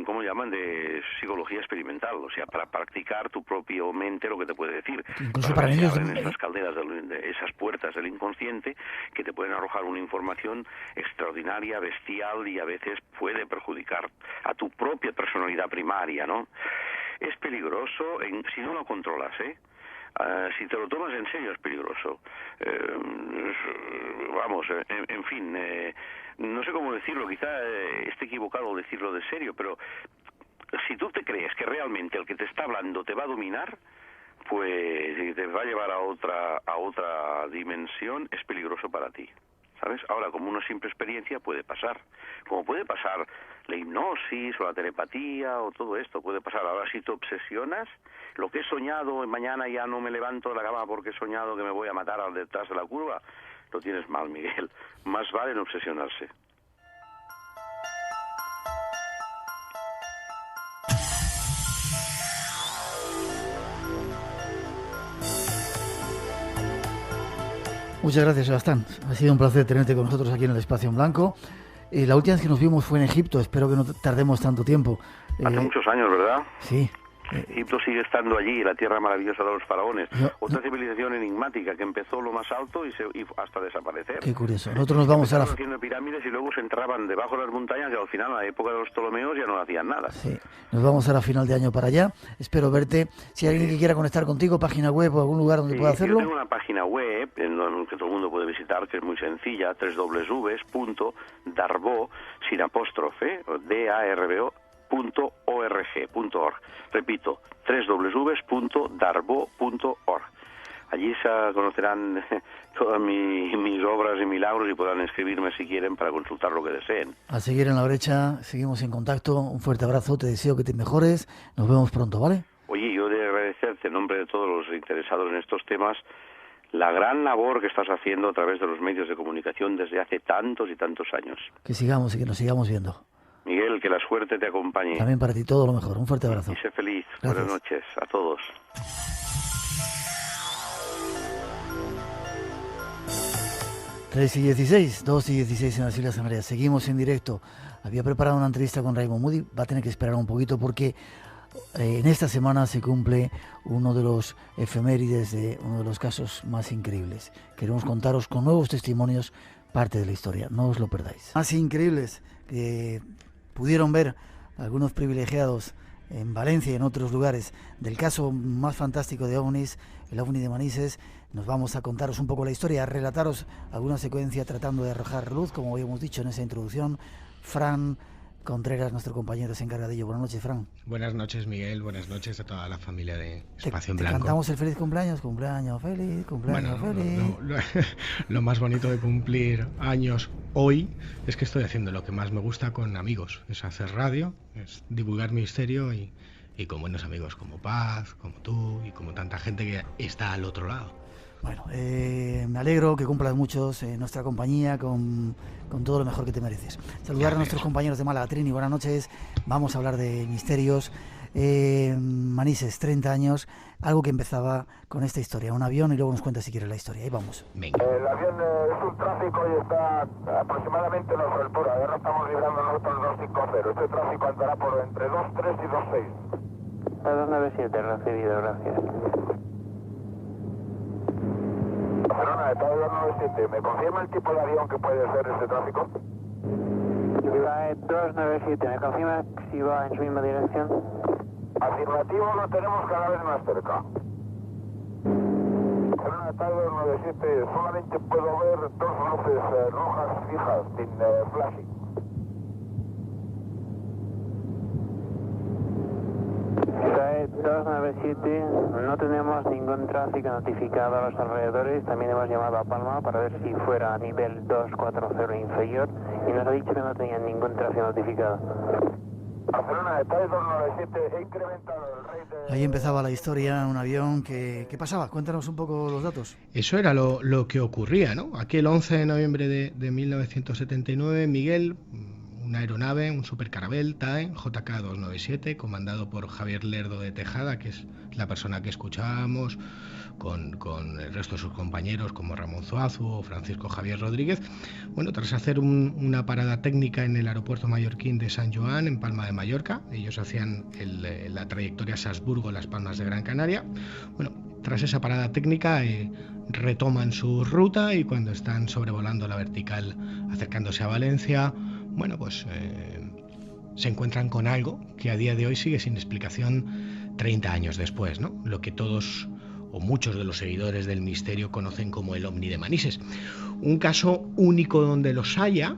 Speaker 1: ¿cómo llaman? De psicología experimental. O sea, para practicar tu propio mente lo que te puede decir. Incluso para ellos en esas calderas, de esas puertas del inconsciente que te pueden arrojar una información extraordinaria, bestial y a veces puede perjudicar a tu propia personalidad primaria, ¿no? Es peligroso si no lo controlas, ¿eh? Si te lo tomas en serio es peligroso. En fin, no sé cómo decirlo, quizá esté equivocado decirlo de serio, pero si tú te crees que realmente el que te está hablando te va a dominar, pues te va a llevar a otra dimensión, es peligroso para ti. ¿Sabes? Ahora, como una simple experiencia puede pasar. Como puede pasar la hipnosis o la telepatía o todo esto, puede pasar. Ahora, si te obsesionas, lo que he soñado, mañana ya no me levanto de la cama porque he soñado que me voy a matar al detrás de la curva, lo tienes mal, Miguel. Más vale no obsesionarse. Muchas gracias, Sebastián. Ha sido un placer tenerte con nosotros aquí en el Espacio en Blanco. La última vez que nos vimos fue en Egipto, espero que no tardemos tanto tiempo.
Speaker 2: Hace muchos años, ¿verdad?
Speaker 1: Sí.
Speaker 2: Egipto sigue estando allí, la tierra maravillosa de los faraones. Otra civilización enigmática que empezó lo más alto y hasta desaparecer.
Speaker 1: Qué curioso. Nosotros nos vamos
Speaker 2: Empezaron haciendo pirámides y luego se entraban debajo de las montañas y al final, a la época de los Ptolomeos, ya no hacían nada.
Speaker 1: Sí. Nos vamos ahora a final de año para allá. Espero verte. Si hay alguien que quiera conectar contigo, página web o algún lugar donde pueda hacerlo.
Speaker 2: Yo tengo una página web en que todo el mundo puede visitar, que es muy sencilla, www.darbo, sin apóstrofe, DARBO, www.darbo.org. Repito, www.darbo.org. Allí se conocerán todas mis obras y milagros y podrán escribirme si quieren para consultar lo que deseen.
Speaker 1: A seguir en la brecha, seguimos en contacto. Un fuerte abrazo, te deseo que te mejores. Nos vemos pronto, ¿vale?
Speaker 2: Oye, yo de agradecerte en nombre de todos los interesados en estos temas la gran labor que estás haciendo a través de los medios de comunicación desde hace tantos y tantos años.
Speaker 1: Que sigamos y que nos sigamos viendo.
Speaker 2: Miguel, que la suerte te acompañe.
Speaker 1: También para ti todo lo mejor. Un fuerte abrazo.
Speaker 2: Y sé feliz.
Speaker 1: Gracias.
Speaker 2: Buenas noches a todos.
Speaker 1: Tres y 16, 2 y 16 en las Islas Canarias. Seguimos en directo. Había preparado una entrevista con Raymond Moody. Va a tener que esperar un poquito porque en esta semana se cumple uno de los efemérides de uno de los casos más increíbles. Queremos contaros con nuevos testimonios parte de la historia. No os lo perdáis. Más increíbles que pudieron ver algunos privilegiados en Valencia y en otros lugares del caso más fantástico de ovnis, el ovni de Manises. Nos vamos a contaros un poco la historia, a relataros alguna secuencia tratando de arrojar luz, como habíamos dicho en esa introducción. Fran Contreras, nuestro compañero, se encarga de ello. Buenas noches, Fran.
Speaker 4: Buenas noches, Miguel. Buenas noches a toda la familia de Espacio en
Speaker 1: Te
Speaker 4: Blanco.
Speaker 1: cantamos el feliz cumpleaños, cumpleaños feliz, cumpleaños feliz.
Speaker 4: Lo más bonito de cumplir años hoy es que estoy haciendo lo que más me gusta con amigos, es hacer radio, es divulgar misterio y con buenos amigos como Paz, como tú y como tanta gente que está al otro lado.
Speaker 1: Bueno, me alegro que cumplas muchos en nuestra compañía con todo lo mejor que te mereces. Saludar a nuestros compañeros de Málaga. Trini, buenas noches. Vamos a hablar de misterios. Manises, 30 años, algo que empezaba con esta historia, un avión, y luego nos cuenta si quieres la historia. Ahí vamos.
Speaker 4: Venga.
Speaker 5: El avión es un tráfico y está aproximadamente en nuestra altura. Ahora estamos librando nosotros 250. Este tráfico andará por entre 23 y 26.
Speaker 6: 297, recibido, gracias.
Speaker 5: Barcelona, Estado 297. ¿Me confirma el tipo de avión que puede ser este tráfico?
Speaker 6: Viva 297, ¿me confirma si va en su misma dirección?
Speaker 5: Afirmativo, lo tenemos cada vez más cerca. Barcelona, Estado 297. Solamente puedo ver dos luces rojas fijas, sin flashing.
Speaker 6: Viva 297, no tenemos ningún tráfico notificado a los alrededores. También hemos llamado a Palma para ver si fuera a nivel 240 inferior y nos ha dicho que no tenían ningún tráfico notificado.
Speaker 5: Barcelona, Estado 297. He incrementado el rate de...
Speaker 1: Ahí empezaba la historia, un avión. ¿Qué pasaba? Cuéntanos un poco los datos.
Speaker 4: Eso era lo que ocurría, ¿no? Aquel 11 de noviembre de 1979, Miguel, una aeronave, un supercarabel TAE JK-297, comandado por Javier Lerdo de Tejada, que es la persona que escuchábamos, con el resto de sus compañeros como Ramón Zuazu o Francisco Javier Rodríguez. Bueno, tras hacer una parada técnica en el aeropuerto mallorquín de San Joan, en Palma de Mallorca, ellos hacían la trayectoria Salzburgo-Las Palmas de Gran Canaria. Bueno, tras esa parada técnica retoman su ruta y cuando están sobrevolando la vertical acercándose a Valencia, bueno, pues se encuentran con algo que a día de hoy sigue sin explicación 30 años después, ¿no? Lo que todos o muchos de los seguidores del misterio conocen como el ovni de Manises. Un caso único donde los haya,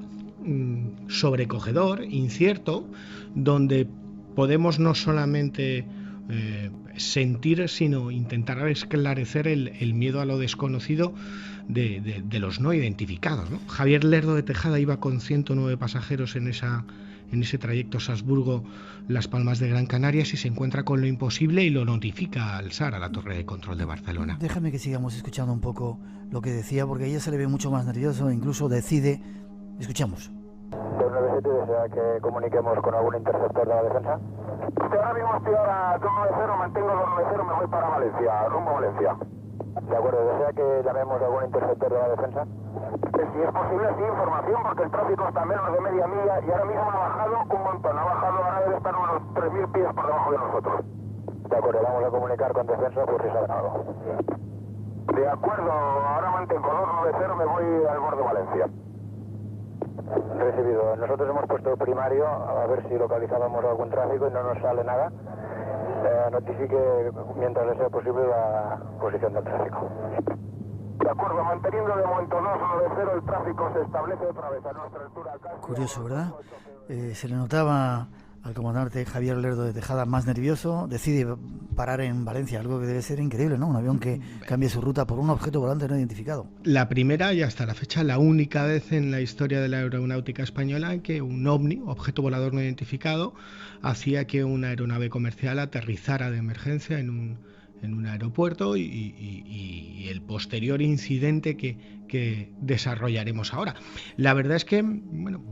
Speaker 4: sobrecogedor, incierto, donde podemos no solamente sentir, sino intentar esclarecer el miedo a lo desconocido de los no identificados, ¿no? Javier Lerdo de Tejada iba con 109 pasajeros en ese trayecto Salzburgo-Las Palmas de Gran Canaria y se encuentra con lo imposible y lo notifica al SAR, a la torre de control de Barcelona.
Speaker 1: Déjame que sigamos escuchando un poco lo que decía, porque a ella se le ve mucho más nervioso, incluso decide. Escuchamos.
Speaker 5: 297, ¿desea que comuniquemos con algún interceptor de la defensa? Ahora mismo estoy a 290, mantengo 290, me voy para Valencia, rumbo a Valencia. De acuerdo, ¿desea que llamemos a algún interceptor de la defensa? Si es posible, sí, información, porque el tráfico está a menos de media milla y ahora mismo ha bajado un montón, ahora debe estar unos 3.000 pies por debajo de nosotros. De acuerdo, vamos a comunicar con defensa por si sale algo. De acuerdo, ahora mantengo 290, me voy al borde de Valencia. Recibido. Nosotros hemos puesto primario a ver si localizábamos algún tráfico y no nos sale nada. Notifique mientras le sea posible la posición del tráfico. De acuerdo, manteniendo de momento 290, el tráfico se establece otra vez a nuestra altura.
Speaker 1: Curioso, ¿verdad? Se le notaba al comandante Javier Lerdo de Tejada más nervioso, decide parar en Valencia, algo que debe ser increíble, ¿no? Un avión que cambie su ruta por un objeto volante no identificado.
Speaker 4: La primera y hasta la fecha la única vez en la historia de la aeronáutica española en que un OVNI, objeto volador no identificado, hacía que una aeronave comercial aterrizara de emergencia en un aeropuerto y el posterior incidente que desarrollaremos ahora. La verdad es que, bueno,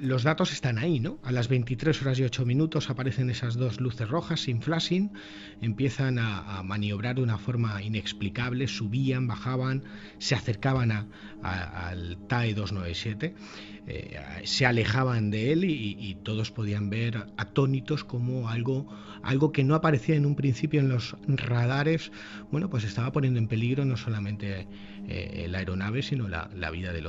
Speaker 4: los datos están ahí, ¿no? A las 23 horas y 8 minutos aparecen esas dos luces rojas sin flashing, empiezan a maniobrar de una forma inexplicable, subían, bajaban, se acercaban al TAE 297, se alejaban de él y todos podían ver atónitos como algo que no aparecía en un principio en los radares, bueno, pues estaba poniendo en peligro no solamente la aeronave, sino la vida de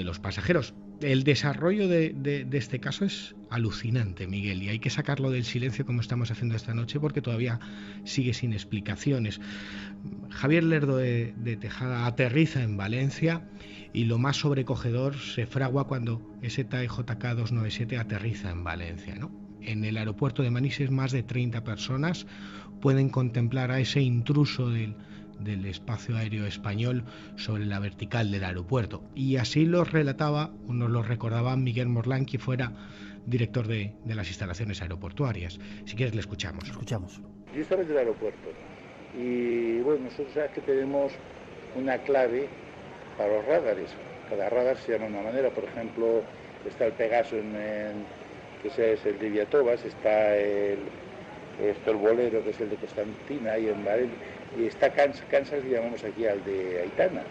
Speaker 4: los pasajeros. El desarrollo de este caso es alucinante, Miguel, y hay que sacarlo del silencio como estamos haciendo esta noche porque todavía sigue sin explicaciones. Javier Lerdo de Tejada aterriza en Valencia y lo más sobrecogedor se fragua cuando ese TAE JK 297 aterriza en Valencia, ¿no? En el aeropuerto de Manises más de 30 personas pueden contemplar a ese intruso del espacio aéreo español sobre la vertical del aeropuerto. Y así lo relataba, o nos lo recordaba Miguel Morlán, que fuera director de las instalaciones aeroportuarias. Si quieres le escuchamos.
Speaker 7: Yo estaba en el aeropuerto y bueno, nosotros sabes que tenemos una clave para los radares. Cada radar se llama de una manera. Por ejemplo, está el Pegaso que es el de Villatovas, está el Bolero, que es el de Constantina y en Valencia, y está Kansas, llamamos aquí al de Aitana.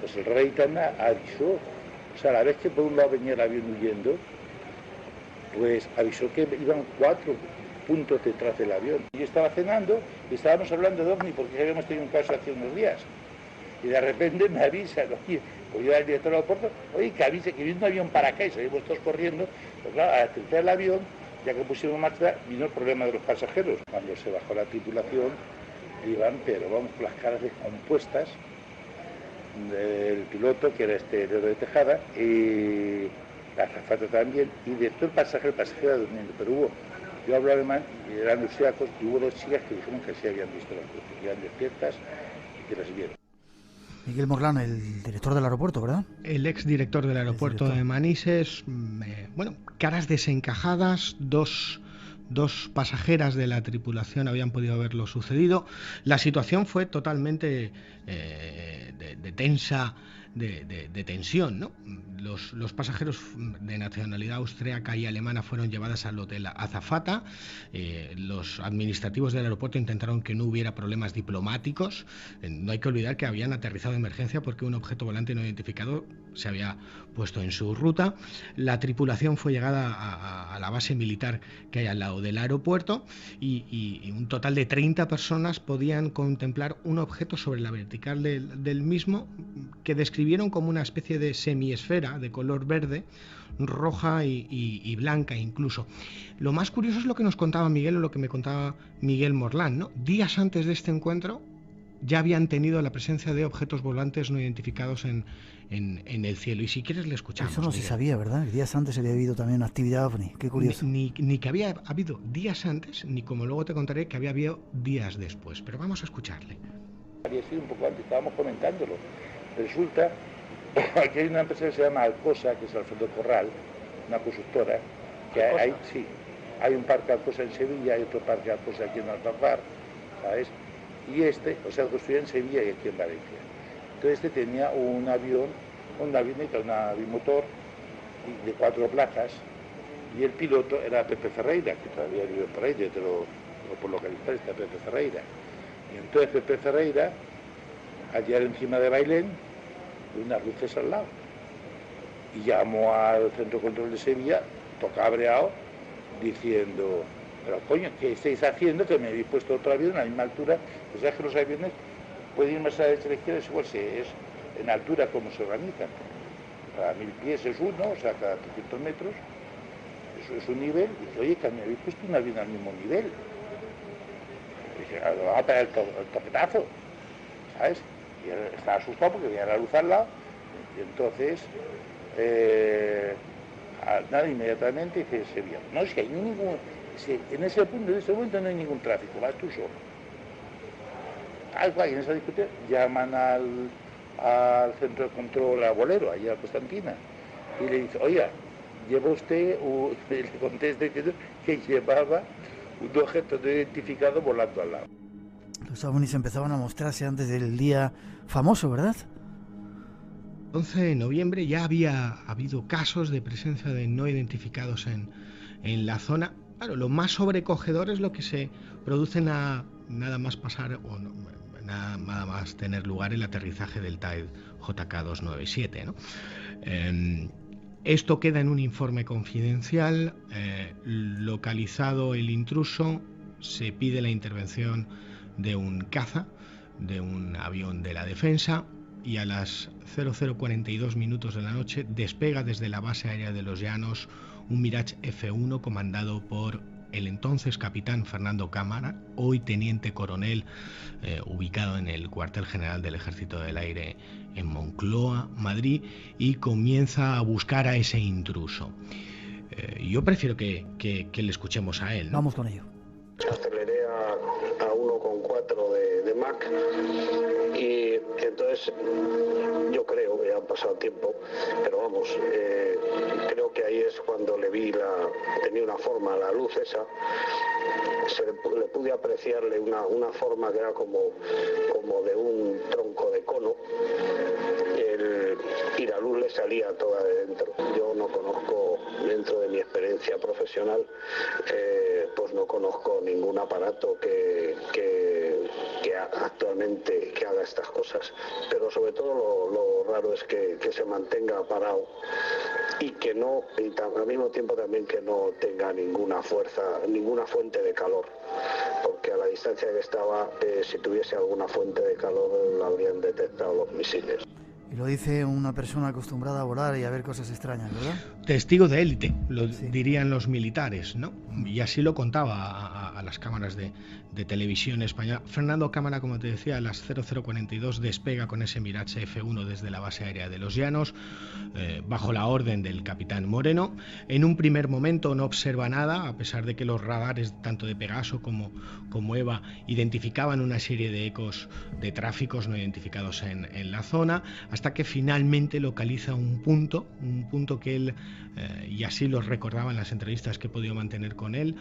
Speaker 7: Pues el rey Aitana avisó, o sea, a la vez que por un lado venía el avión huyendo, pues avisó que iban 4 puntos detrás del avión. Yo estaba cenando y estábamos hablando de OVNI porque habíamos tenido un caso hace unos días. Y de repente me avisan, oye, pues yo era el director del aeropuerto, oye, que avise que viene un avión para acá y salimos todos corriendo. Pues claro, al aterrizar el avión, ya que pusimos en marcha, vino el problema de los pasajeros. Cuando se bajó la tripulación, iban, pero vamos, con las caras descompuestas del piloto, que era Lerdo de Tejada, y la azafata también, y de todo el pasajero era durmiendo, pero yo hablo alemán, y eran austriacos, y hubo 2 chicas que dijeron que sí habían visto las cosas, que iban despiertas y que las vieron.
Speaker 1: Miguel Morlán, el director del aeropuerto, ¿verdad?
Speaker 4: El ex director del aeropuerto de Manises, bueno, caras desencajadas, dos pasajeras de la tripulación habían podido verlo sucedido. La situación fue totalmente de tensa, de tensión, ¿no? Los pasajeros de nacionalidad austríaca y alemana fueron llevadas al hotel Azafata. Los administrativos del aeropuerto intentaron que no hubiera problemas diplomáticos. No hay que olvidar que habían aterrizado de emergencia porque un objeto volante no identificado se había puesto en su ruta. La tripulación fue llegada a la base militar que hay al lado del aeropuerto y un total de 30 personas podían contemplar un objeto sobre la vertical del mismo que describieron como una especie de semiesfera de color verde, roja y blanca incluso. Lo más curioso es lo que nos contaba Miguel, o lo que me contaba Miguel Morlán, ¿no? Días antes de este encuentro ya habían tenido la presencia de objetos volantes no identificados en el cielo. Y si quieres le escuchamos.
Speaker 1: Eso no
Speaker 4: Miguel.
Speaker 1: Se sabía, ¿verdad? Días antes había habido también actividad OVNI. Qué curioso.
Speaker 4: Ni que había habido días antes, ni como luego te contaré que había habido días después. Pero vamos a escucharle.
Speaker 7: Había sido un poco antes, estábamos comentándolo. Resulta que hay una empresa que se llama Alcosa, que es Alfredo Corral, una constructora, que hay un parque Alcosa en Sevilla, hay otro parque Alcosa aquí en Alfafar, ¿sabes? Y lo construía en Sevilla y aquí en Valencia. Entonces tenía un avioneta, un bimotor de 4 plazas, y el piloto era Pepe Ferreira, que todavía vive por ahí, por localizar está Pepe Ferreira. Y entonces Pepe Ferreira, al llegar encima de Bailén, unas luces al lado. Y llamó al centro de control de Sevilla, cabreado, diciendo, pero coño, ¿qué estáis haciendo? Que me habéis puesto otro avión a la misma altura. Pues sabes que los aviones pueden ir más a la derecha y a la izquierda, es igual, es en altura como se organizan. Cada 1000 pies es uno, o sea, cada 300 metros, eso es un nivel. Y dice, oye, que me habéis puesto un avión al mismo nivel. Y dice, va a pegar el toquetazo, ¿sabes? Y él estaba asustado porque veía la luz al lado, y entonces nada, inmediatamente dice Sevilla. No, si hay ningún, si en ese punto, en ese momento no hay ningún tráfico, vas tú solo. En esa discusión llaman al centro de control a Bolero, allá a Constantina, y le dice, oiga, lleva usted, le contesta diciendo que llevaba un objeto no identificado volando al lado.
Speaker 1: Los ovnis empezaban a mostrarse antes del día famoso, ¿verdad?
Speaker 4: 11 de noviembre ya había habido casos de presencia de no identificados en la zona. Claro, lo más sobrecogedor es lo que se produce nada más pasar o no, nada más tener lugar el aterrizaje del TIE JK297, ¿no? Esto queda en un informe confidencial. Localizado el intruso, se pide la intervención de un caza, de un avión de la defensa, y a las 00:42 minutos de la noche despega desde la base aérea de Los Llanos un Mirage F-1 comandado por el entonces capitán Fernando Cámara, hoy teniente coronel, ubicado en el cuartel general del Ejército del Aire en Moncloa, Madrid, y comienza a buscar a ese intruso. Yo prefiero que le escuchemos a él, ¿no?
Speaker 1: Vamos con ello.
Speaker 8: Aceleré a 1,4 de Mach, y entonces yo creo que ha pasado tiempo, pero vamos, creo que ahí es cuando le vi tenía una forma, la luz esa, le pude apreciarle una forma que era como de un tronco de cono, y la luz le salía toda de dentro. Yo no conozco, dentro de mi experiencia profesional, pues no conozco ningún aparato que actualmente que haga estas cosas, pero sobre todo lo raro es que se mantenga parado y que no, y al mismo tiempo también que no tenga ninguna fuerza, ninguna fuente de calor, porque a la distancia que estaba, si tuviese alguna fuente de calor la habrían detectado los misiles.
Speaker 1: Y lo dice una persona acostumbrada a volar y a ver cosas extrañas, ¿verdad?
Speaker 4: Testigo de élite, dirían los militares, ¿no? Y así lo contaba a las cámaras de televisión española. Fernando Cámara, como te decía, a las 00:42 despega con ese Mirage F-1 desde la base aérea de Los Llanos, bajo la orden del capitán Moreno. En un primer momento no observa nada, a pesar de que los radares tanto de Pegaso como EVA identificaban una serie de ecos de tráficos no identificados en la zona, hasta que finalmente localiza un punto que él, y así lo recordaba en las entrevistas que he podido mantener con él,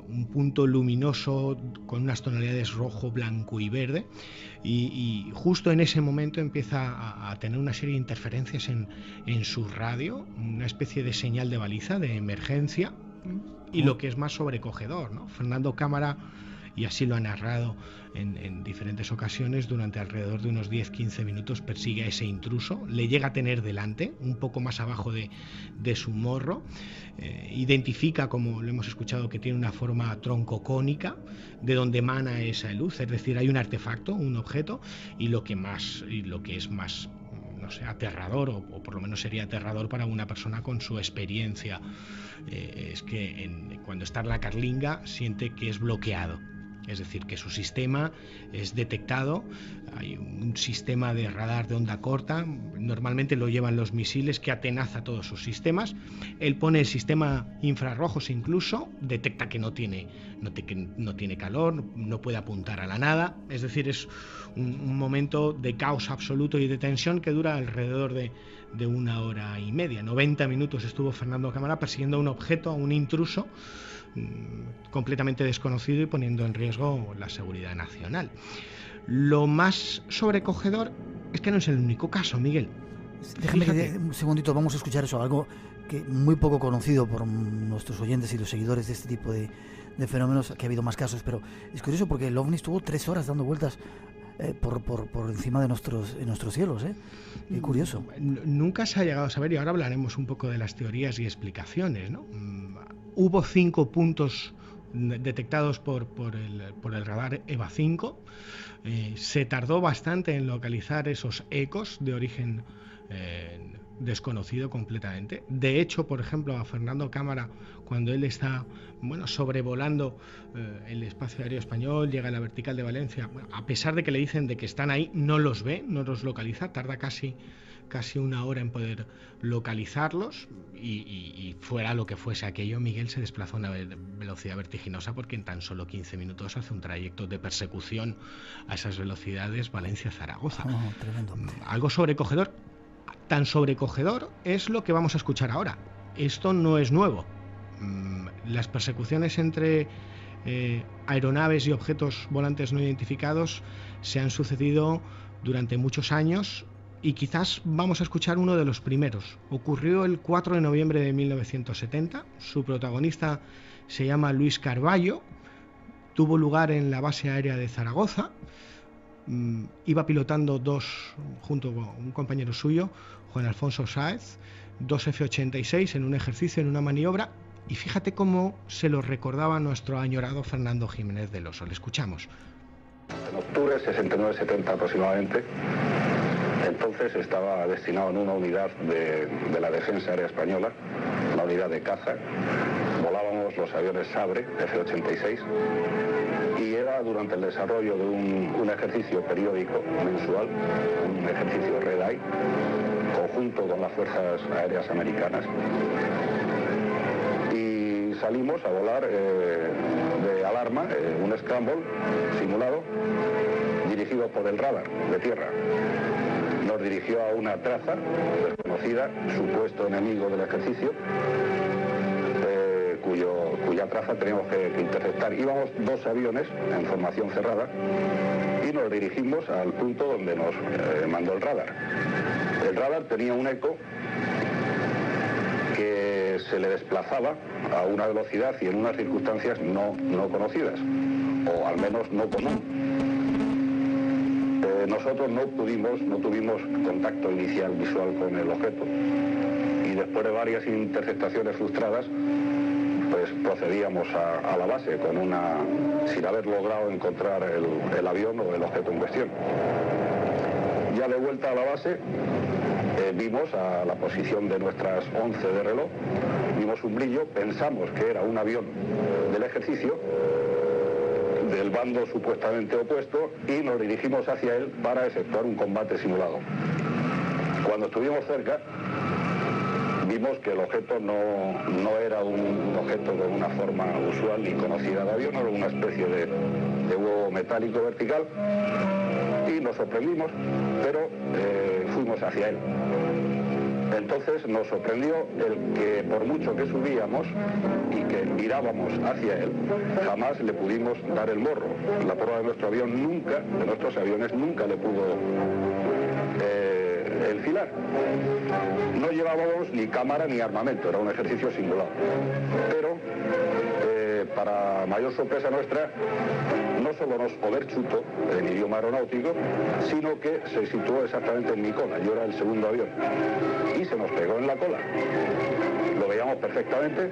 Speaker 4: un punto luminoso con unas tonalidades rojo, blanco y verde, y justo en ese momento empieza a tener una serie de interferencias en su radio, una especie de señal de baliza de emergencia, y lo que es más sobrecogedor, ¿no? Fernando Cámara, y así lo ha narrado en diferentes ocasiones, durante alrededor de unos 10-15 minutos persigue a ese intruso, le llega a tener delante, un poco más abajo de su morro, identifica, como lo hemos escuchado, que tiene una forma troncocónica, de donde emana esa luz, es decir, hay un artefacto, un objeto, y lo que es más, no sé, aterrador, o por lo menos sería aterrador para una persona con su experiencia, es que cuando está en la Carlinga siente que es bloqueado. Es decir, que su sistema es detectado, hay un sistema de radar de onda corta, normalmente lo llevan los misiles, que atenaza todos sus sistemas. Él pone el sistema infrarrojos incluso, detecta que no tiene calor, no puede apuntar a la nada, es decir, es un momento de caos absoluto y de tensión que dura alrededor de 1 hora y media. 90 minutos estuvo Fernando Cámara persiguiendo a un objeto, a un intruso completamente desconocido y poniendo en riesgo la seguridad nacional. Lo más sobrecogedor es que no es el único caso, Miguel.
Speaker 1: Déjame un segundito, vamos a escuchar eso, algo que muy poco conocido por nuestros oyentes y los seguidores de este tipo de fenómenos, que ha habido más casos, pero es curioso porque el OVNI estuvo 3 horas dando vueltas por encima de nuestros cielos, ¿eh? Qué curioso.
Speaker 4: Nunca se ha llegado a saber, y ahora hablaremos un poco de las teorías y explicaciones, ¿no? Hubo 5 puntos detectados por el radar EVA 5. Se tardó bastante en localizar esos ecos de origen desconocido completamente. De hecho, por ejemplo, a Fernando Cámara, cuando él está sobrevolando el espacio aéreo español, llega a la vertical de Valencia, a pesar de que le dicen de que están ahí, no los ve, no los localiza, tarda casi casi una hora en poder localizarlos y fuera lo que fuese aquello, Miguel se desplazó a una velocidad vertiginosa porque en tan solo 15 minutos hace un trayecto de persecución a esas velocidades Valencia-Zaragoza.
Speaker 1: Tremendo.
Speaker 4: Algo sobrecogedor. Tan sobrecogedor es lo que vamos a escuchar ahora. Esto no es nuevo. Las persecuciones entre aeronaves y objetos volantes no identificados se han sucedido durante muchos años y quizás vamos a escuchar uno de los primeros. Ocurrió el 4 de noviembre de 1970. Su protagonista se llama Luis Carballo. Tuvo lugar en la base aérea de Zaragoza. Iba pilotando junto con un compañero suyo, Juan Alfonso Sáez, dos F-86 en un ejercicio, en una maniobra, y fíjate cómo se lo recordaba nuestro añorado Fernando Jiménez del Oso. Le escuchamos.
Speaker 9: En octubre 69-70 aproximadamente, entonces estaba destinado en una unidad de la Defensa Aérea Española, la unidad de caza. Volábamos los aviones Sabre F-86 y era durante el desarrollo de un ejercicio periódico mensual, un ejercicio Red Eye, conjunto con las Fuerzas Aéreas Americanas. Y salimos a volar de alarma, un scramble simulado, dirigido por el radar de tierra. Nos dirigió a una traza desconocida, supuesto enemigo del ejercicio, cuya traza teníamos que interceptar. Íbamos dos aviones en formación cerrada y nos dirigimos al punto donde nos mandó el radar. El radar tenía un eco que se le desplazaba a una velocidad y en unas circunstancias no conocidas, o al menos no común. Nosotros no tuvimos contacto inicial visual con el objeto y después de varias interceptaciones frustradas, pues procedíamos a la base sin haber logrado encontrar el avión o el objeto en cuestión. Ya de vuelta a la base, vimos a la posición de nuestras 11 de reloj, vimos un brillo, pensamos que era un avión del ejercicio, del bando supuestamente opuesto, y nos dirigimos hacia él para efectuar un combate simulado. Cuando estuvimos cerca, vimos que el objeto no era un objeto con una forma usual ni conocida de avión, era una especie de huevo metálico vertical, y nos sorprendimos, pero fuimos hacia él. Entonces nos sorprendió el que por mucho que subíamos y que mirábamos hacia él, jamás le pudimos dar el morro. La proa de nuestros aviones nunca le pudo enfilar. No llevábamos ni cámara ni armamento, era un ejercicio simulado. Pero, para mayor sorpresa nuestra, no solo nos overchutó en idioma aeronáutico, sino que se situó exactamente en mi cola. Yo era el segundo avión. Y se nos pegó en la cola. Lo veíamos perfectamente.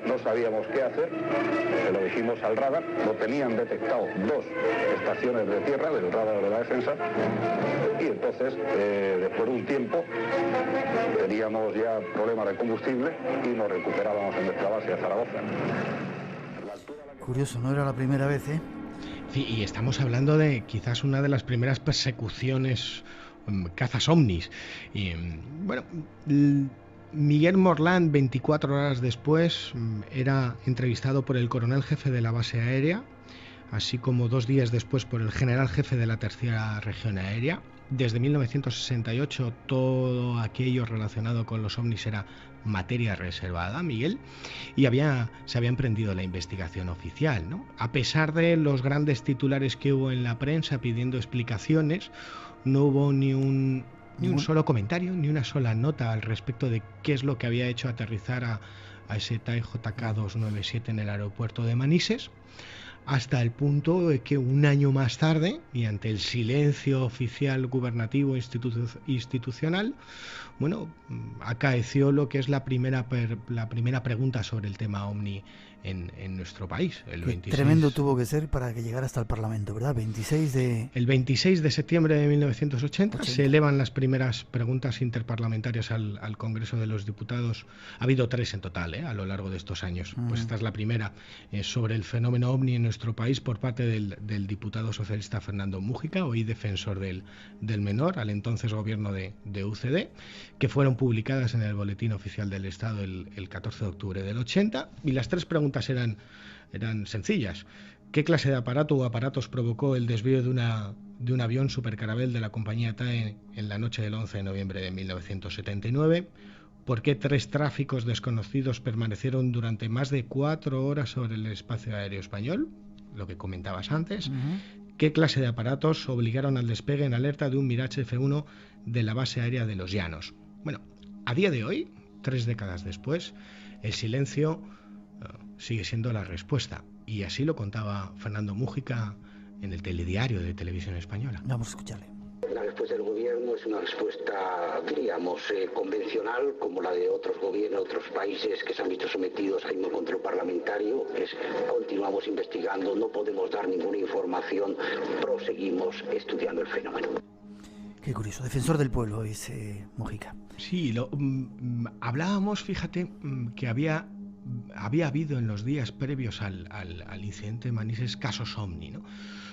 Speaker 9: No sabíamos qué hacer, se lo dijimos al radar, lo tenían detectado dos estaciones de tierra del radar de la defensa, y entonces, después de un tiempo, teníamos ya problemas de combustible y nos recuperábamos en nuestra base de Zaragoza.
Speaker 1: Curioso, no era la primera vez, ¿eh?
Speaker 4: Sí, y estamos hablando de quizás una de las primeras persecuciones, cazas ovnis. Y, bueno, Miguel Morland, 24 horas después, era entrevistado por el coronel jefe de la base aérea, así como 2 días después por el general jefe de la tercera región aérea. Desde 1968 todo aquello relacionado con los ovnis era materia reservada, Miguel, y se había emprendido la investigación oficial, ¿no? A pesar de los grandes titulares que hubo en la prensa pidiendo explicaciones, no hubo ni un solo comentario, ni una sola nota al respecto de qué es lo que había hecho aterrizar a ese TAE JK297 en el aeropuerto de Manises, hasta el punto de que un año más tarde, y ante el silencio oficial gubernativo institucional, bueno, acaeció lo que es la primera pregunta sobre el tema OVNI en nuestro país. El 26...
Speaker 1: Tremendo tuvo que ser para que llegara hasta el Parlamento, ¿verdad?
Speaker 4: El 26 de septiembre de 1980 se elevan las primeras preguntas interparlamentarias al Congreso de los Diputados. Ha habido 3 en total, a lo largo de estos años. Pues esta es la primera, sobre el fenómeno ovni en nuestro país, por parte del diputado socialista Fernando Mújica, hoy defensor del menor, al entonces gobierno de UCD, que fueron publicadas en el Boletín Oficial del Estado el 14 de octubre del 80, y las 3 preguntas eran sencillas. ¿Qué clase de aparato o aparatos provocó el desvío de un avión supercarabel de la compañía TAE en la noche del 11 de noviembre de 1979? ¿Por qué 3 tráficos desconocidos permanecieron durante más de 4 horas sobre el espacio aéreo español? Lo que comentabas antes. ¿Qué clase de aparatos obligaron al despegue en alerta de un Mirage F1 de la base aérea de Los Llanos? Bueno, a día de hoy, 3 décadas después, el silencio sigue siendo la respuesta. Y así lo contaba Fernando Mújica en el telediario de Televisión Española.
Speaker 1: Vamos a escucharle.
Speaker 8: La respuesta del gobierno es una respuesta, diríamos, convencional, como la de otros gobiernos, otros países que se han visto sometidos al mismo control parlamentario. Continuamos investigando, no podemos dar ninguna información, proseguimos estudiando el fenómeno.
Speaker 1: Qué curioso, defensor del pueblo es Mújica.
Speaker 4: Sí, hablábamos, fíjate, que había habido en los días previos al incidente de Manises casos ovni, ¿no?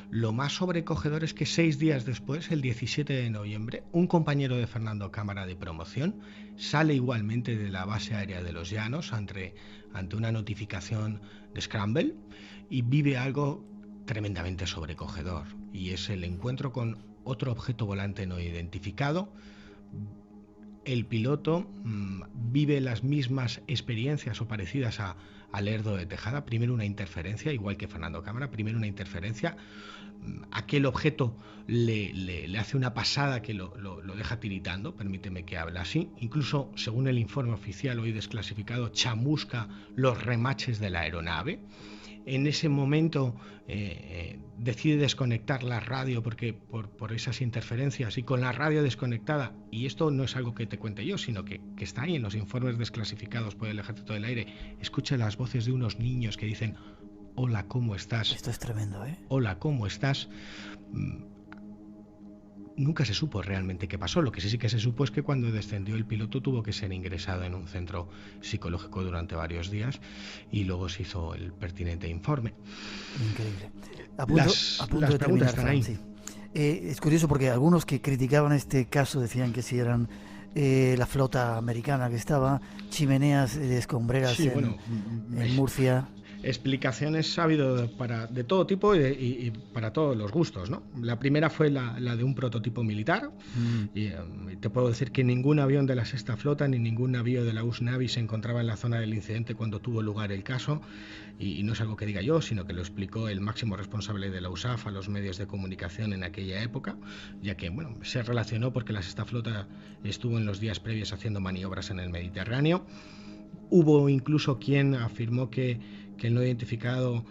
Speaker 4: Lo más sobrecogedor es que 6 días después, el 17 de noviembre, un compañero de Fernando Cámara de promoción sale igualmente de la base aérea de Los Llanos ante una notificación de Scramble y vive algo tremendamente sobrecogedor, y es el encuentro con otro objeto volante no identificado. El piloto vive las mismas experiencias o parecidas a Lerdo de Tejada. Primero una interferencia, igual que Fernando Cámara, primero una interferencia. Aquel objeto le hace una pasada que lo deja tiritando, permíteme que hable así. Incluso, según el informe oficial hoy desclasificado, chamusca los remaches de la aeronave. En ese momento decide desconectar la radio porque por esas interferencias, y con la radio desconectada, y esto no es algo que te cuente yo, sino que está ahí en los informes desclasificados por el Ejército del Aire, escucha las voces de unos niños que dicen: hola, ¿cómo estás?
Speaker 1: Esto es tremendo, ¿eh?
Speaker 4: Hola, ¿cómo estás? Nunca se supo realmente qué pasó. Lo que sí que se supo es que cuando descendió el piloto tuvo que ser ingresado en un centro psicológico durante varios días, y luego se hizo el pertinente informe.
Speaker 1: Increíble. A punto de terminar,
Speaker 4: están ahí.
Speaker 1: Sí. Es curioso porque algunos que criticaban este caso decían que si eran la flota americana que estaba, chimeneas de escombreras en Murcia.
Speaker 4: Explicaciones ha habido de todo tipo y para todos los gustos, ¿no? La primera fue la de un prototipo militar. Y te puedo decir que ningún avión de la Sexta Flota ni ningún navío de la US Navy se encontraba en la zona del incidente cuando tuvo lugar el caso, y no es algo que diga yo, sino que lo explicó el máximo responsable de la USAF a los medios de comunicación en aquella época, ya que se relacionó porque la Sexta Flota estuvo en los días previos haciendo maniobras en el Mediterráneo. Hubo incluso quien afirmó que el no identificado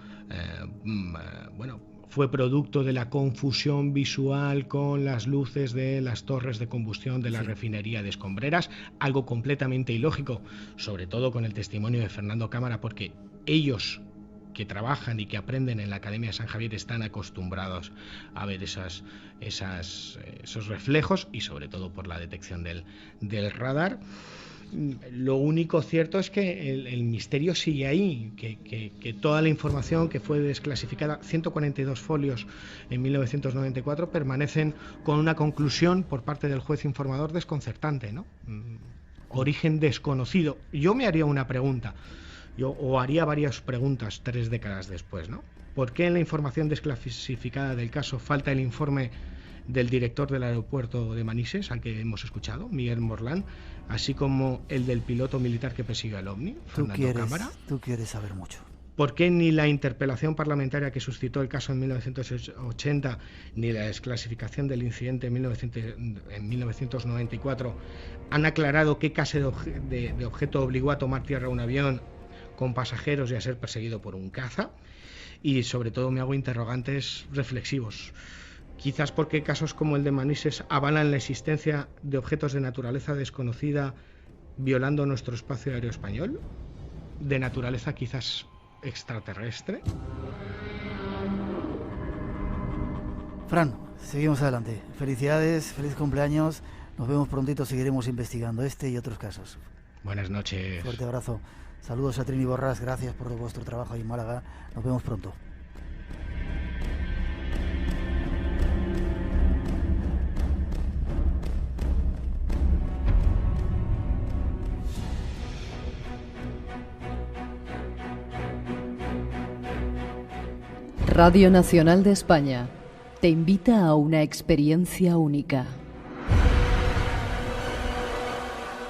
Speaker 4: fue producto de la confusión visual con las luces de las torres de combustión de la refinería de Escombreras, algo completamente ilógico, sobre todo con el testimonio de Fernando Cámara, porque ellos que trabajan y que aprenden en la Academia de San Javier están acostumbrados a ver esos reflejos, y sobre todo por la detección del radar. Lo único cierto es que el misterio sigue ahí, que toda la información que fue desclasificada, 142 folios en 1994, permanecen con una conclusión por parte del juez informador desconcertante, ¿no? Origen desconocido. Yo me haría una pregunta, o haría varias preguntas 3 décadas después, ¿no? ¿Por qué en la información desclasificada del caso falta el informe del director del aeropuerto de Manises, al que hemos escuchado, Miguel Morlán, así como el del piloto militar que persiguió el OVNI, Fernando Cámara?
Speaker 1: Tú quieres saber mucho.
Speaker 4: ¿Por qué ni la interpelación parlamentaria que suscitó el caso en 1980, ni la desclasificación del incidente en 1994 han aclarado qué clase de objeto obligó a tomar tierra un avión con pasajeros y a ser perseguido por un caza? Y sobre todo me hago interrogantes reflexivos. Quizás porque casos como el de Manises avalan la existencia de objetos de naturaleza desconocida violando nuestro espacio aéreo español, de naturaleza quizás extraterrestre?
Speaker 1: Fran, seguimos adelante. Felicidades, feliz cumpleaños. Nos vemos prontito, seguiremos investigando este y otros casos.
Speaker 4: Buenas noches.
Speaker 1: Fuerte abrazo. Saludos a Trini Borrás, gracias por vuestro trabajo ahí en Málaga. Nos vemos pronto.
Speaker 3: Radio Nacional de España te invita a una experiencia única.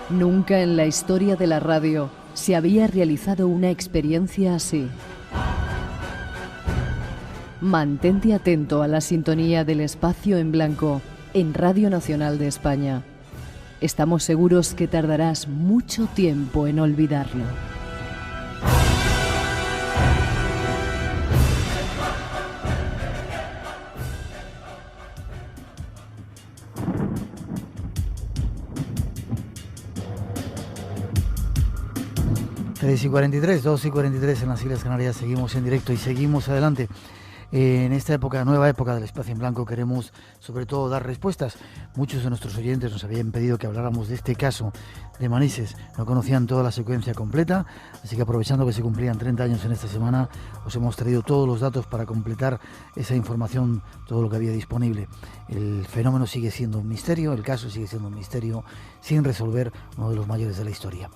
Speaker 3: Nunca en la historia de la radio se había realizado una experiencia así. Mantente atento a la sintonía del espacio en blanco en Radio Nacional de España. Estamos seguros que tardarás mucho tiempo en olvidarlo.
Speaker 1: Y 43, 2 y 43 en las Islas Canarias, seguimos en directo y seguimos adelante. En esta época, nueva época del espacio en blanco, queremos sobre todo dar respuestas. Muchos de nuestros oyentes nos habían pedido que habláramos de este caso de Manises, no conocían toda la secuencia completa, así que aprovechando que se cumplían 30 años en esta semana, os hemos traído todos los datos para completar esa información, todo lo que había disponible. El fenómeno sigue siendo un misterio, el caso sigue siendo un misterio sin resolver, uno de los mayores de la historia.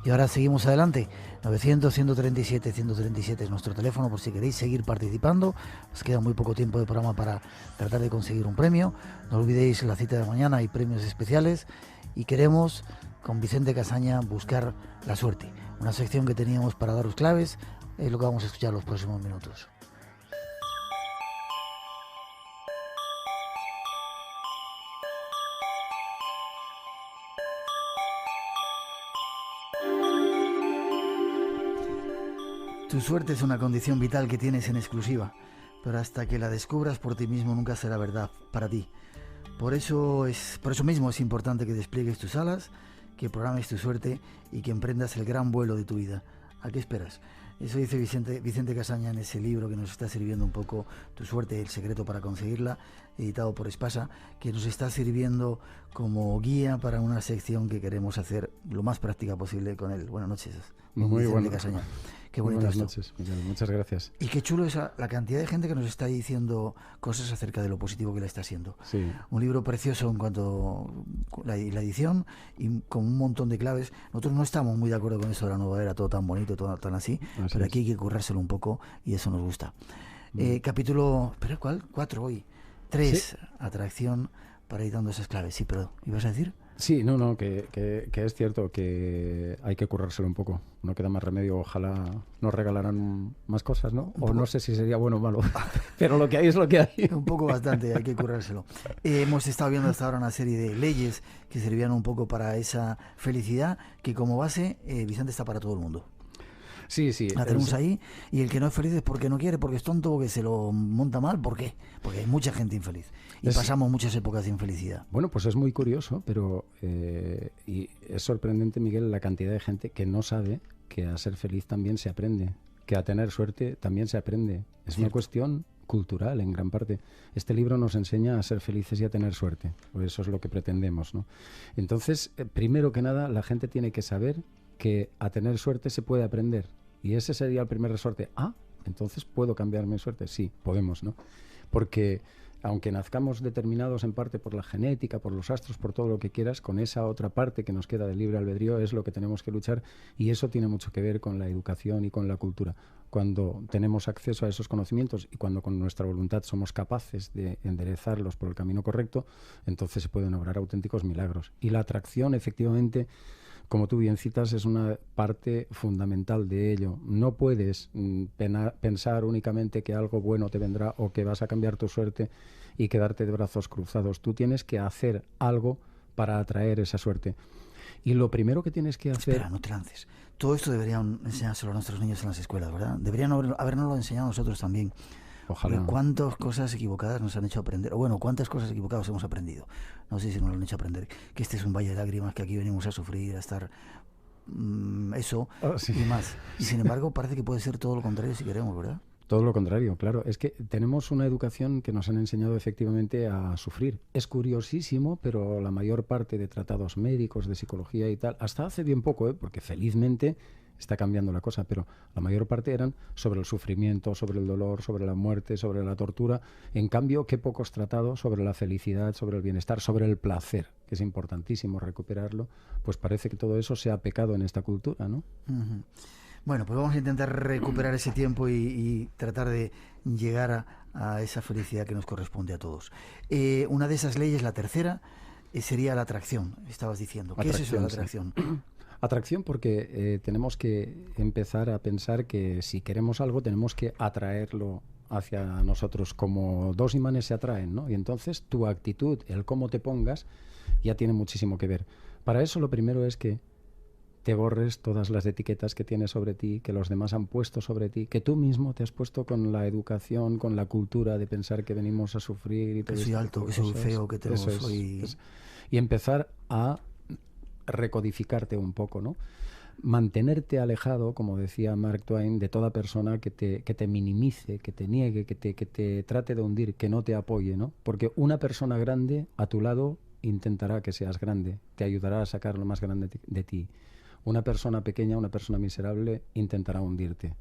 Speaker 1: Y ahora seguimos adelante. 900-137-137 es nuestro teléfono por si queréis seguir participando. Os queda muy poco tiempo de programa para tratar de conseguir un premio. No olvidéis la cita de mañana, hay premios especiales. Y queremos, con Vicente Casaña, buscar la suerte. Una sección que teníamos para daros claves, es lo que vamos a escuchar los próximos minutos. Tu suerte es una condición vital que tienes en exclusiva, pero hasta que la descubras por ti mismo nunca será verdad para ti. Por eso mismo es importante que despliegues tus alas, que programes tu suerte y que emprendas el gran vuelo de tu vida. ¿A qué esperas? Eso dice Vicente Casaña en ese libro que nos está sirviendo un poco, Tu suerte, el secreto para conseguirla, editado por Espasa, que nos está sirviendo como guía para una sección que queremos hacer lo más práctica posible con él. Buenas noches, Vicente Casaña. Qué bonito.
Speaker 10: Buenas noches, Miguel. Muchas gracias.
Speaker 1: Y qué chulo es la cantidad de gente que nos está diciendo cosas acerca de lo positivo que le está haciendo.
Speaker 10: Sí.
Speaker 1: Un libro precioso en cuanto a la edición y con un montón de claves. Nosotros no estamos muy de acuerdo con eso de la nueva era, todo tan bonito, todo tan así, pero aquí hay que currárselo un poco y eso nos gusta. Capítulo, ¿pero cuál? 4 hoy. 3, ¿sí? Atracción para ir dando esas claves. Sí, pero ¿ibas a decir?
Speaker 10: Sí, que es cierto que hay que currárselo un poco. No queda más remedio. Ojalá nos regalaran más cosas, ¿no? O no sé si sería bueno o malo, pero lo que hay es lo que hay.
Speaker 1: Un poco bastante, hay que currárselo. Hemos estado viendo hasta ahora una serie de leyes que servían un poco para esa felicidad, que como base, Vicente, está para todo el mundo.
Speaker 10: Sí.
Speaker 1: La tenemos ahí, y el que no es feliz es porque no quiere, porque es tonto, porque se lo monta mal. ¿Por qué? Porque hay mucha gente infeliz y pasamos muchas épocas de infelicidad.
Speaker 10: Bueno, pues es muy curioso, pero y es sorprendente, Miguel, la cantidad de gente que no sabe que a ser feliz también se aprende, que a tener suerte también se aprende. Es una cuestión cultural en gran parte. Este libro nos enseña a ser felices y a tener suerte, pues eso es lo que pretendemos, ¿no? Entonces, primero que nada, la gente tiene que saber que a tener suerte se puede aprender, y ese sería el primer resorte. Entonces puedo cambiar mi suerte. Sí, podemos, ¿no? Porque aunque nazcamos determinados en parte por la genética, por los astros, por todo lo que quieras, con esa otra parte que nos queda de libre albedrío es lo que tenemos que luchar, y eso tiene mucho que ver con la educación y con la cultura. Cuando tenemos acceso a esos conocimientos y cuando con nuestra voluntad somos capaces de enderezarlos por el camino correcto, entonces se pueden obrar auténticos milagros. Y la atracción, efectivamente, como tú bien citas, es una parte fundamental de ello. No puedes pensar únicamente que algo bueno te vendrá o que vas a cambiar tu suerte y quedarte de brazos cruzados. Tú tienes que hacer algo para atraer esa suerte. Y lo primero que tienes que hacer...
Speaker 1: Espera, no te lances. Todo esto deberían enseñárselo a nuestros niños en las escuelas, ¿verdad? Deberían habernoslo enseñado nosotros también.
Speaker 10: Ojalá.
Speaker 1: ¿Cuántas cosas equivocadas nos han hecho aprender? O bueno, ¿cuántas cosas equivocadas hemos aprendido? No sé si nos lo han hecho aprender. Que este es un valle de lágrimas, que aquí venimos a sufrir, a estar eso
Speaker 10: sí.
Speaker 1: y más. Y sin embargo parece que puede ser todo lo contrario si queremos, ¿verdad?
Speaker 10: Todo lo contrario, claro. Es que tenemos una educación que nos han enseñado efectivamente a sufrir. Es curiosísimo, pero la mayor parte de tratados médicos, de psicología y tal, hasta hace bien poco, porque felizmente está cambiando la cosa, pero la mayor parte eran sobre el sufrimiento, sobre el dolor, sobre la muerte, sobre la tortura. En cambio, qué pocos tratados sobre la felicidad, sobre el bienestar, sobre el placer, que es importantísimo recuperarlo. Pues parece que todo eso se ha pecado en esta cultura, ¿no?
Speaker 1: Uh-huh. Bueno, pues vamos a intentar recuperar ese tiempo y tratar de llegar a esa felicidad que nos corresponde a todos. Una de esas leyes, la tercera, sería la atracción, estabas diciendo. ¿Qué es eso de la atracción?
Speaker 10: Sí. Atracción porque tenemos que empezar a pensar que si queremos algo tenemos que atraerlo hacia nosotros, como dos imanes se atraen, ¿no? Y entonces tu actitud, el cómo te pongas, ya tiene muchísimo que ver. Para eso lo primero es que te borres todas las etiquetas que tienes sobre ti, que los demás han puesto sobre ti, que tú mismo te has puesto con la educación, con la cultura de pensar que venimos a sufrir y todo.
Speaker 1: Que soy alto, que soy feo, que te soy...
Speaker 10: Y empezar a recodificarte un poco, ¿no? Mantenerte alejado, como decía Mark Twain, de toda persona que te minimice, que te niegue, que te trate de hundir, que no te apoye, ¿no? Porque una persona grande a tu lado intentará que seas grande, te ayudará a sacar lo más grande de ti. Una persona pequeña, una persona miserable, intentará hundirte.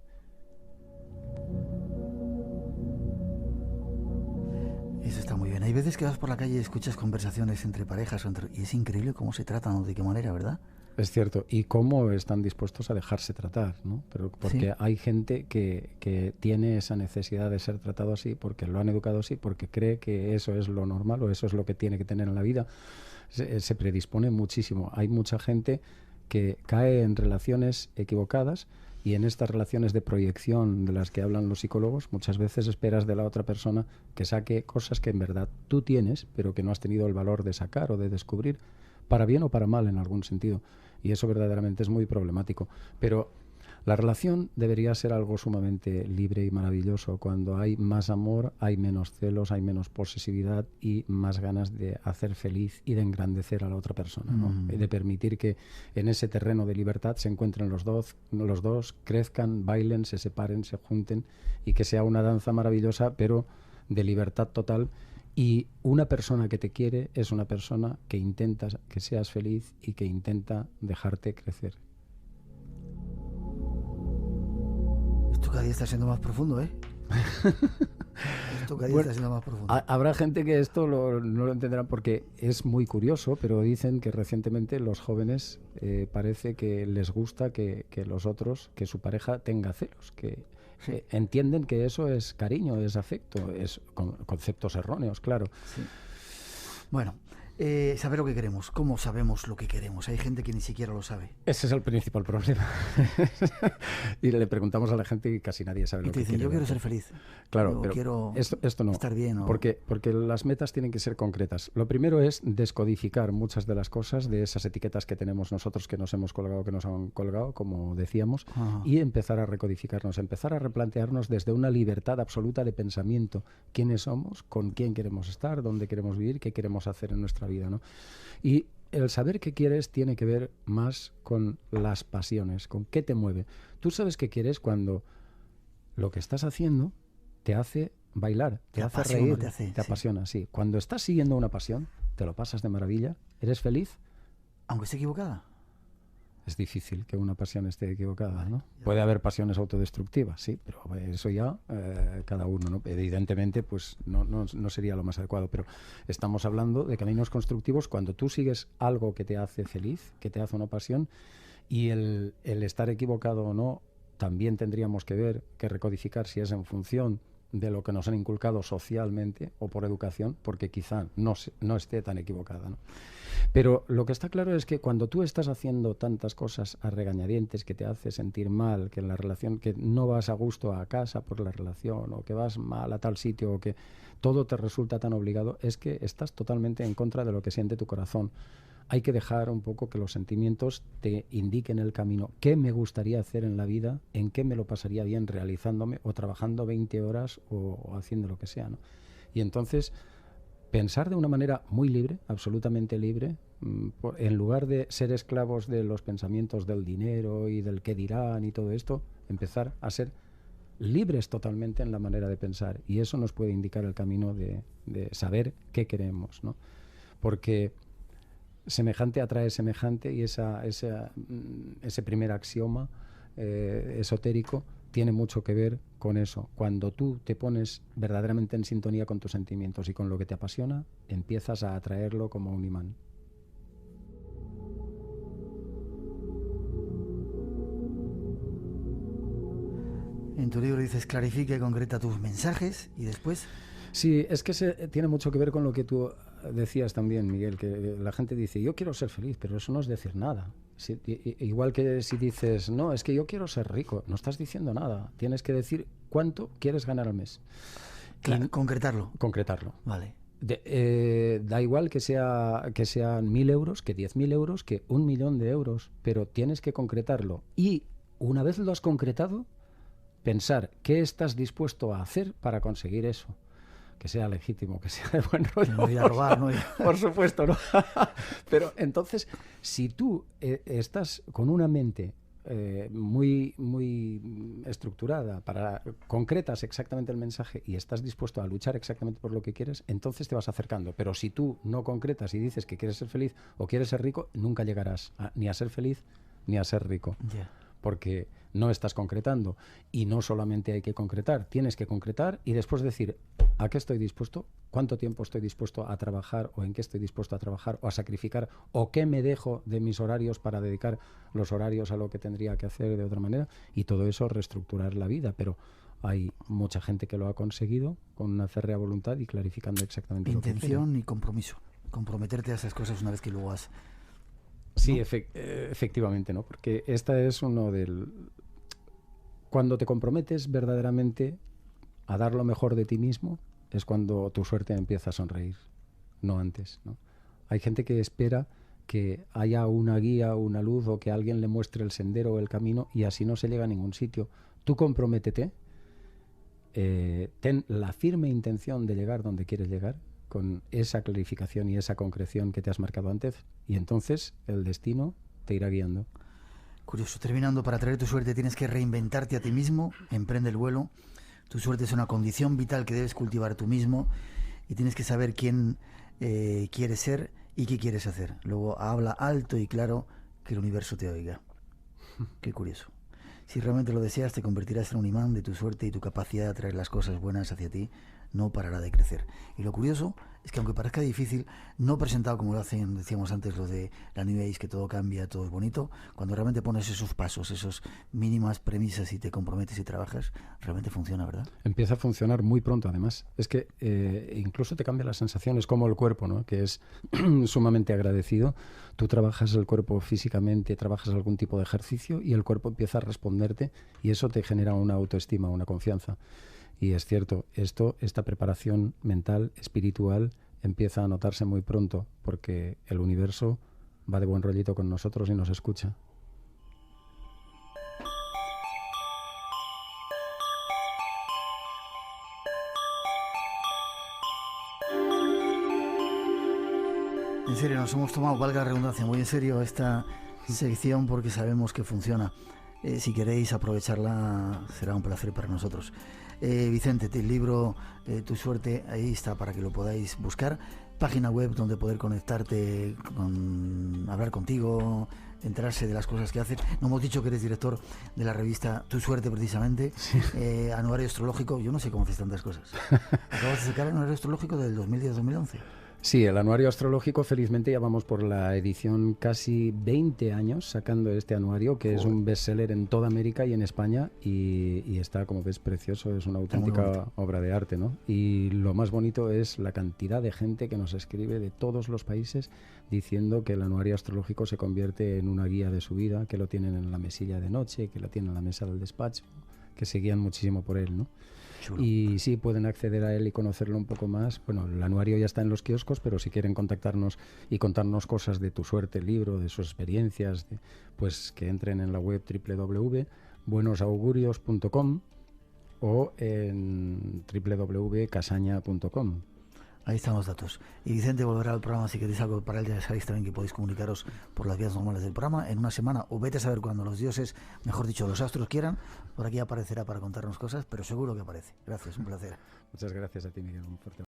Speaker 1: Eso está muy bien. Hay veces que vas por la calle y escuchas conversaciones entre parejas y es increíble cómo se tratan o de qué manera, ¿verdad?
Speaker 10: Es cierto. Y cómo están dispuestos a dejarse tratar, ¿no? Pero porque hay gente que tiene esa necesidad de ser tratado así, porque lo han educado así, porque cree que eso es lo normal o eso es lo que tiene que tener en la vida. Se predispone muchísimo. Hay mucha gente que cae en relaciones equivocadas y en estas relaciones de proyección de las que hablan los psicólogos, muchas veces esperas de la otra persona que saque cosas que en verdad tú tienes, pero que no has tenido el valor de sacar o de descubrir, para bien o para mal en algún sentido. Y eso verdaderamente es muy problemático. Pero la relación debería ser algo sumamente libre y maravilloso. Cuando hay más amor, hay menos celos, hay menos posesividad y más ganas de hacer feliz y de engrandecer a la otra persona, ¿no? Y de permitir que en ese terreno de libertad se encuentren los dos, crezcan, bailen, se separen, se junten y que sea una danza maravillosa, pero de libertad total. Y una persona que te quiere es una persona que intenta que seas feliz y que intenta dejarte crecer.
Speaker 1: Esto cada día está siendo más profundo, ¿eh? Esto cada día está siendo más profundo.
Speaker 10: Habrá gente que esto no lo entenderá porque es muy curioso, pero dicen que recientemente los jóvenes parece que les gusta que los otros, que su pareja tenga celos, que entienden que eso es cariño, es afecto, es conceptos erróneos, claro.
Speaker 1: Sí. Bueno, saber lo que queremos. ¿Cómo sabemos lo que queremos? Hay gente que ni siquiera lo sabe.
Speaker 10: Ese es el principal problema. Y le preguntamos a la gente y casi nadie sabe lo que quiere.
Speaker 1: Y te dicen, yo quiero ser feliz.
Speaker 10: Claro, pero
Speaker 1: quiero
Speaker 10: esto no.
Speaker 1: Estar bien.
Speaker 10: Porque las metas tienen que ser concretas. Lo primero es descodificar muchas de las cosas, de esas etiquetas que tenemos nosotros que nos hemos colgado, que nos han colgado, como decíamos, y empezar a recodificarnos, empezar a replantearnos desde una libertad absoluta de pensamiento. ¿Quiénes somos? ¿Con quién queremos estar? ¿Dónde queremos vivir? ¿Qué queremos hacer en nuestra vida, ¿no? Y el saber qué quieres tiene que ver más con las pasiones, con qué te mueve. Tú sabes qué quieres cuando lo que estás haciendo te hace bailar, te hace reír, te apasiona, sí. Cuando estás siguiendo una pasión, te lo pasas de maravilla, eres feliz.
Speaker 1: Aunque esté equivocada.
Speaker 10: Es difícil que una pasión esté equivocada, ¿no? Puede haber pasiones autodestructivas, sí, pero eso ya cada uno, ¿no? Evidentemente, pues no sería lo más adecuado, pero estamos hablando de caminos constructivos cuando tú sigues algo que te hace feliz, que te hace una pasión, y el estar equivocado o no, también tendríamos que ver, que recodificar si es en función de lo que nos han inculcado socialmente o por educación, porque quizá no esté tan equivocada, ¿no? Pero lo que está claro es que cuando tú estás haciendo tantas cosas a regañadientes que te hace sentir mal, que en la relación, que no vas a gusto a casa por la relación, o que vas mal a tal sitio, o que todo te resulta tan obligado, es que estás totalmente en contra de lo que siente tu corazón. Hay que dejar un poco que los sentimientos te indiquen el camino. ¿Qué me gustaría hacer en la vida? ¿En qué me lo pasaría bien realizándome o trabajando 20 horas o haciendo lo que sea, ¿no? Y entonces pensar de una manera muy libre, absolutamente libre, en lugar de ser esclavos de los pensamientos del dinero y del qué dirán y todo esto, empezar a ser libres totalmente en la manera de pensar. Y eso nos puede indicar el camino de saber qué queremos, ¿no? Porque semejante atrae semejante, y ese primer axioma esotérico tiene mucho que ver con eso. Cuando tú te pones verdaderamente en sintonía con tus sentimientos y con lo que te apasiona, empiezas a atraerlo como un imán.
Speaker 1: En tu libro dices, clarifica y concreta tus mensajes, y después...
Speaker 10: Sí, es que tiene mucho que ver con lo que tú decías también, Miguel, que la gente dice, yo quiero ser feliz, pero eso no es decir nada. Igual que si dices, no, es que yo quiero ser rico, no estás diciendo nada. Tienes que decir cuánto quieres ganar al mes.
Speaker 1: Claro, concretarlo.
Speaker 10: Concretarlo.
Speaker 1: Vale.
Speaker 10: Da igual que sean 1.000 euros, que 10.000 euros, que 1.000.000 de euros, pero tienes que concretarlo. Y una vez lo has concretado, pensar qué estás dispuesto a hacer para conseguir eso. Que sea legítimo, que sea de buen rollo.
Speaker 1: No voy a robar, ¿no?
Speaker 10: Por supuesto, ¿no? Pero entonces, si tú estás con una mente muy estructurada, concretas exactamente el mensaje y estás dispuesto a luchar exactamente por lo que quieres, entonces te vas acercando. Pero si tú no concretas y dices que quieres ser feliz o quieres ser rico, nunca llegarás ni a ser feliz ni a ser rico.
Speaker 1: Yeah.
Speaker 10: Porque no estás concretando. Y no solamente hay que concretar, tienes que concretar y después decir a qué estoy dispuesto, cuánto tiempo estoy dispuesto a trabajar o en qué estoy dispuesto a trabajar o a sacrificar o qué me dejo de mis horarios para dedicar los horarios a lo que tendría que hacer de otra manera, y todo eso reestructurar la vida. Pero hay mucha gente que lo ha conseguido con una férrea voluntad y clarificando exactamente lo que quiere.
Speaker 1: Intención y compromiso. Comprometerte a esas cosas una vez que luego has...
Speaker 10: Sí, efectivamente, ¿no? Porque esta es cuando te comprometes verdaderamente a dar lo mejor de ti mismo, es cuando tu suerte empieza a sonreír, no antes, ¿no? Hay gente que espera que haya una guía o una luz o que alguien le muestre el sendero o el camino, y así no se llega a ningún sitio. Tú comprométete, ten la firme intención de llegar donde quieres llegar, con esa clarificación y esa concreción que te has marcado antes, y entonces el destino te irá guiando.
Speaker 1: Curioso. Terminando, para traer tu suerte tienes que reinventarte a ti mismo, emprende el vuelo. Tu suerte es una condición vital que debes cultivar tú mismo, y tienes que saber quién quieres ser y qué quieres hacer. Luego habla alto y claro, que el universo te oiga. Qué curioso. Si realmente lo deseas, te convertirás en un imán de tu suerte, y tu capacidad de atraer las cosas buenas hacia ti no parará de crecer. Y lo curioso es que, aunque parezca difícil, no presentado como lo hacen, decíamos antes, lo de la New Age, que todo cambia, todo es bonito, cuando realmente pones esos pasos, esas mínimas premisas y te comprometes y trabajas, realmente funciona, ¿verdad?
Speaker 10: Empieza a funcionar muy pronto, además. Es que incluso te cambia las sensaciones, como el cuerpo, ¿no? Que es sumamente agradecido. Tú trabajas el cuerpo físicamente, trabajas algún tipo de ejercicio y el cuerpo empieza a responderte, y eso te genera una autoestima, una confianza. Y es cierto, esta preparación mental, espiritual, empieza a notarse muy pronto, porque el universo va de buen rollito con nosotros y nos escucha.
Speaker 1: En serio, nos hemos tomado, valga la redundancia, muy en serio esta sección, porque sabemos que funciona. Si queréis aprovecharla, será un placer para nosotros. Vicente, el libro Tu suerte, ahí está para que lo podáis buscar. Página web donde poder conectarte, hablar contigo, enterarse de las cosas que haces. No hemos dicho que eres director de la revista Tu Suerte, precisamente. Sí. Anuario astrológico, yo no sé cómo haces tantas cosas. Acabas de sacar el anuario astrológico del 2010-2011.
Speaker 10: Sí, el anuario astrológico, felizmente ya vamos por la edición casi 20 años sacando este anuario, que es un bestseller en toda América y en España, y está, como ves, precioso, es una auténtica obra de arte, ¿no? Y lo más bonito es la cantidad de gente que nos escribe de todos los países diciendo que el anuario astrológico se convierte en una guía de su vida, que lo tienen en la mesilla de noche, que lo tienen en la mesa del despacho, que se guían muchísimo por él, ¿no? Chulo. Y sí, pueden acceder a él y conocerlo un poco más. Bueno, el anuario ya está en los kioscos, pero si quieren contactarnos y contarnos cosas de Tu Suerte, el libro, de sus experiencias, pues que entren en la web www.buenosaugurios.com o en www.casaña.com.
Speaker 1: Ahí están los datos. Y Vicente volverá al programa, si queréis algo para él, ya sabéis también que podéis comunicaros por las vías normales del programa en una semana, o vete a saber cuando los dioses, mejor dicho, los astros quieran, por aquí aparecerá para contarnos cosas, pero seguro que aparece. Gracias, un placer.
Speaker 10: Muchas gracias a ti, Miguel. Un fuerte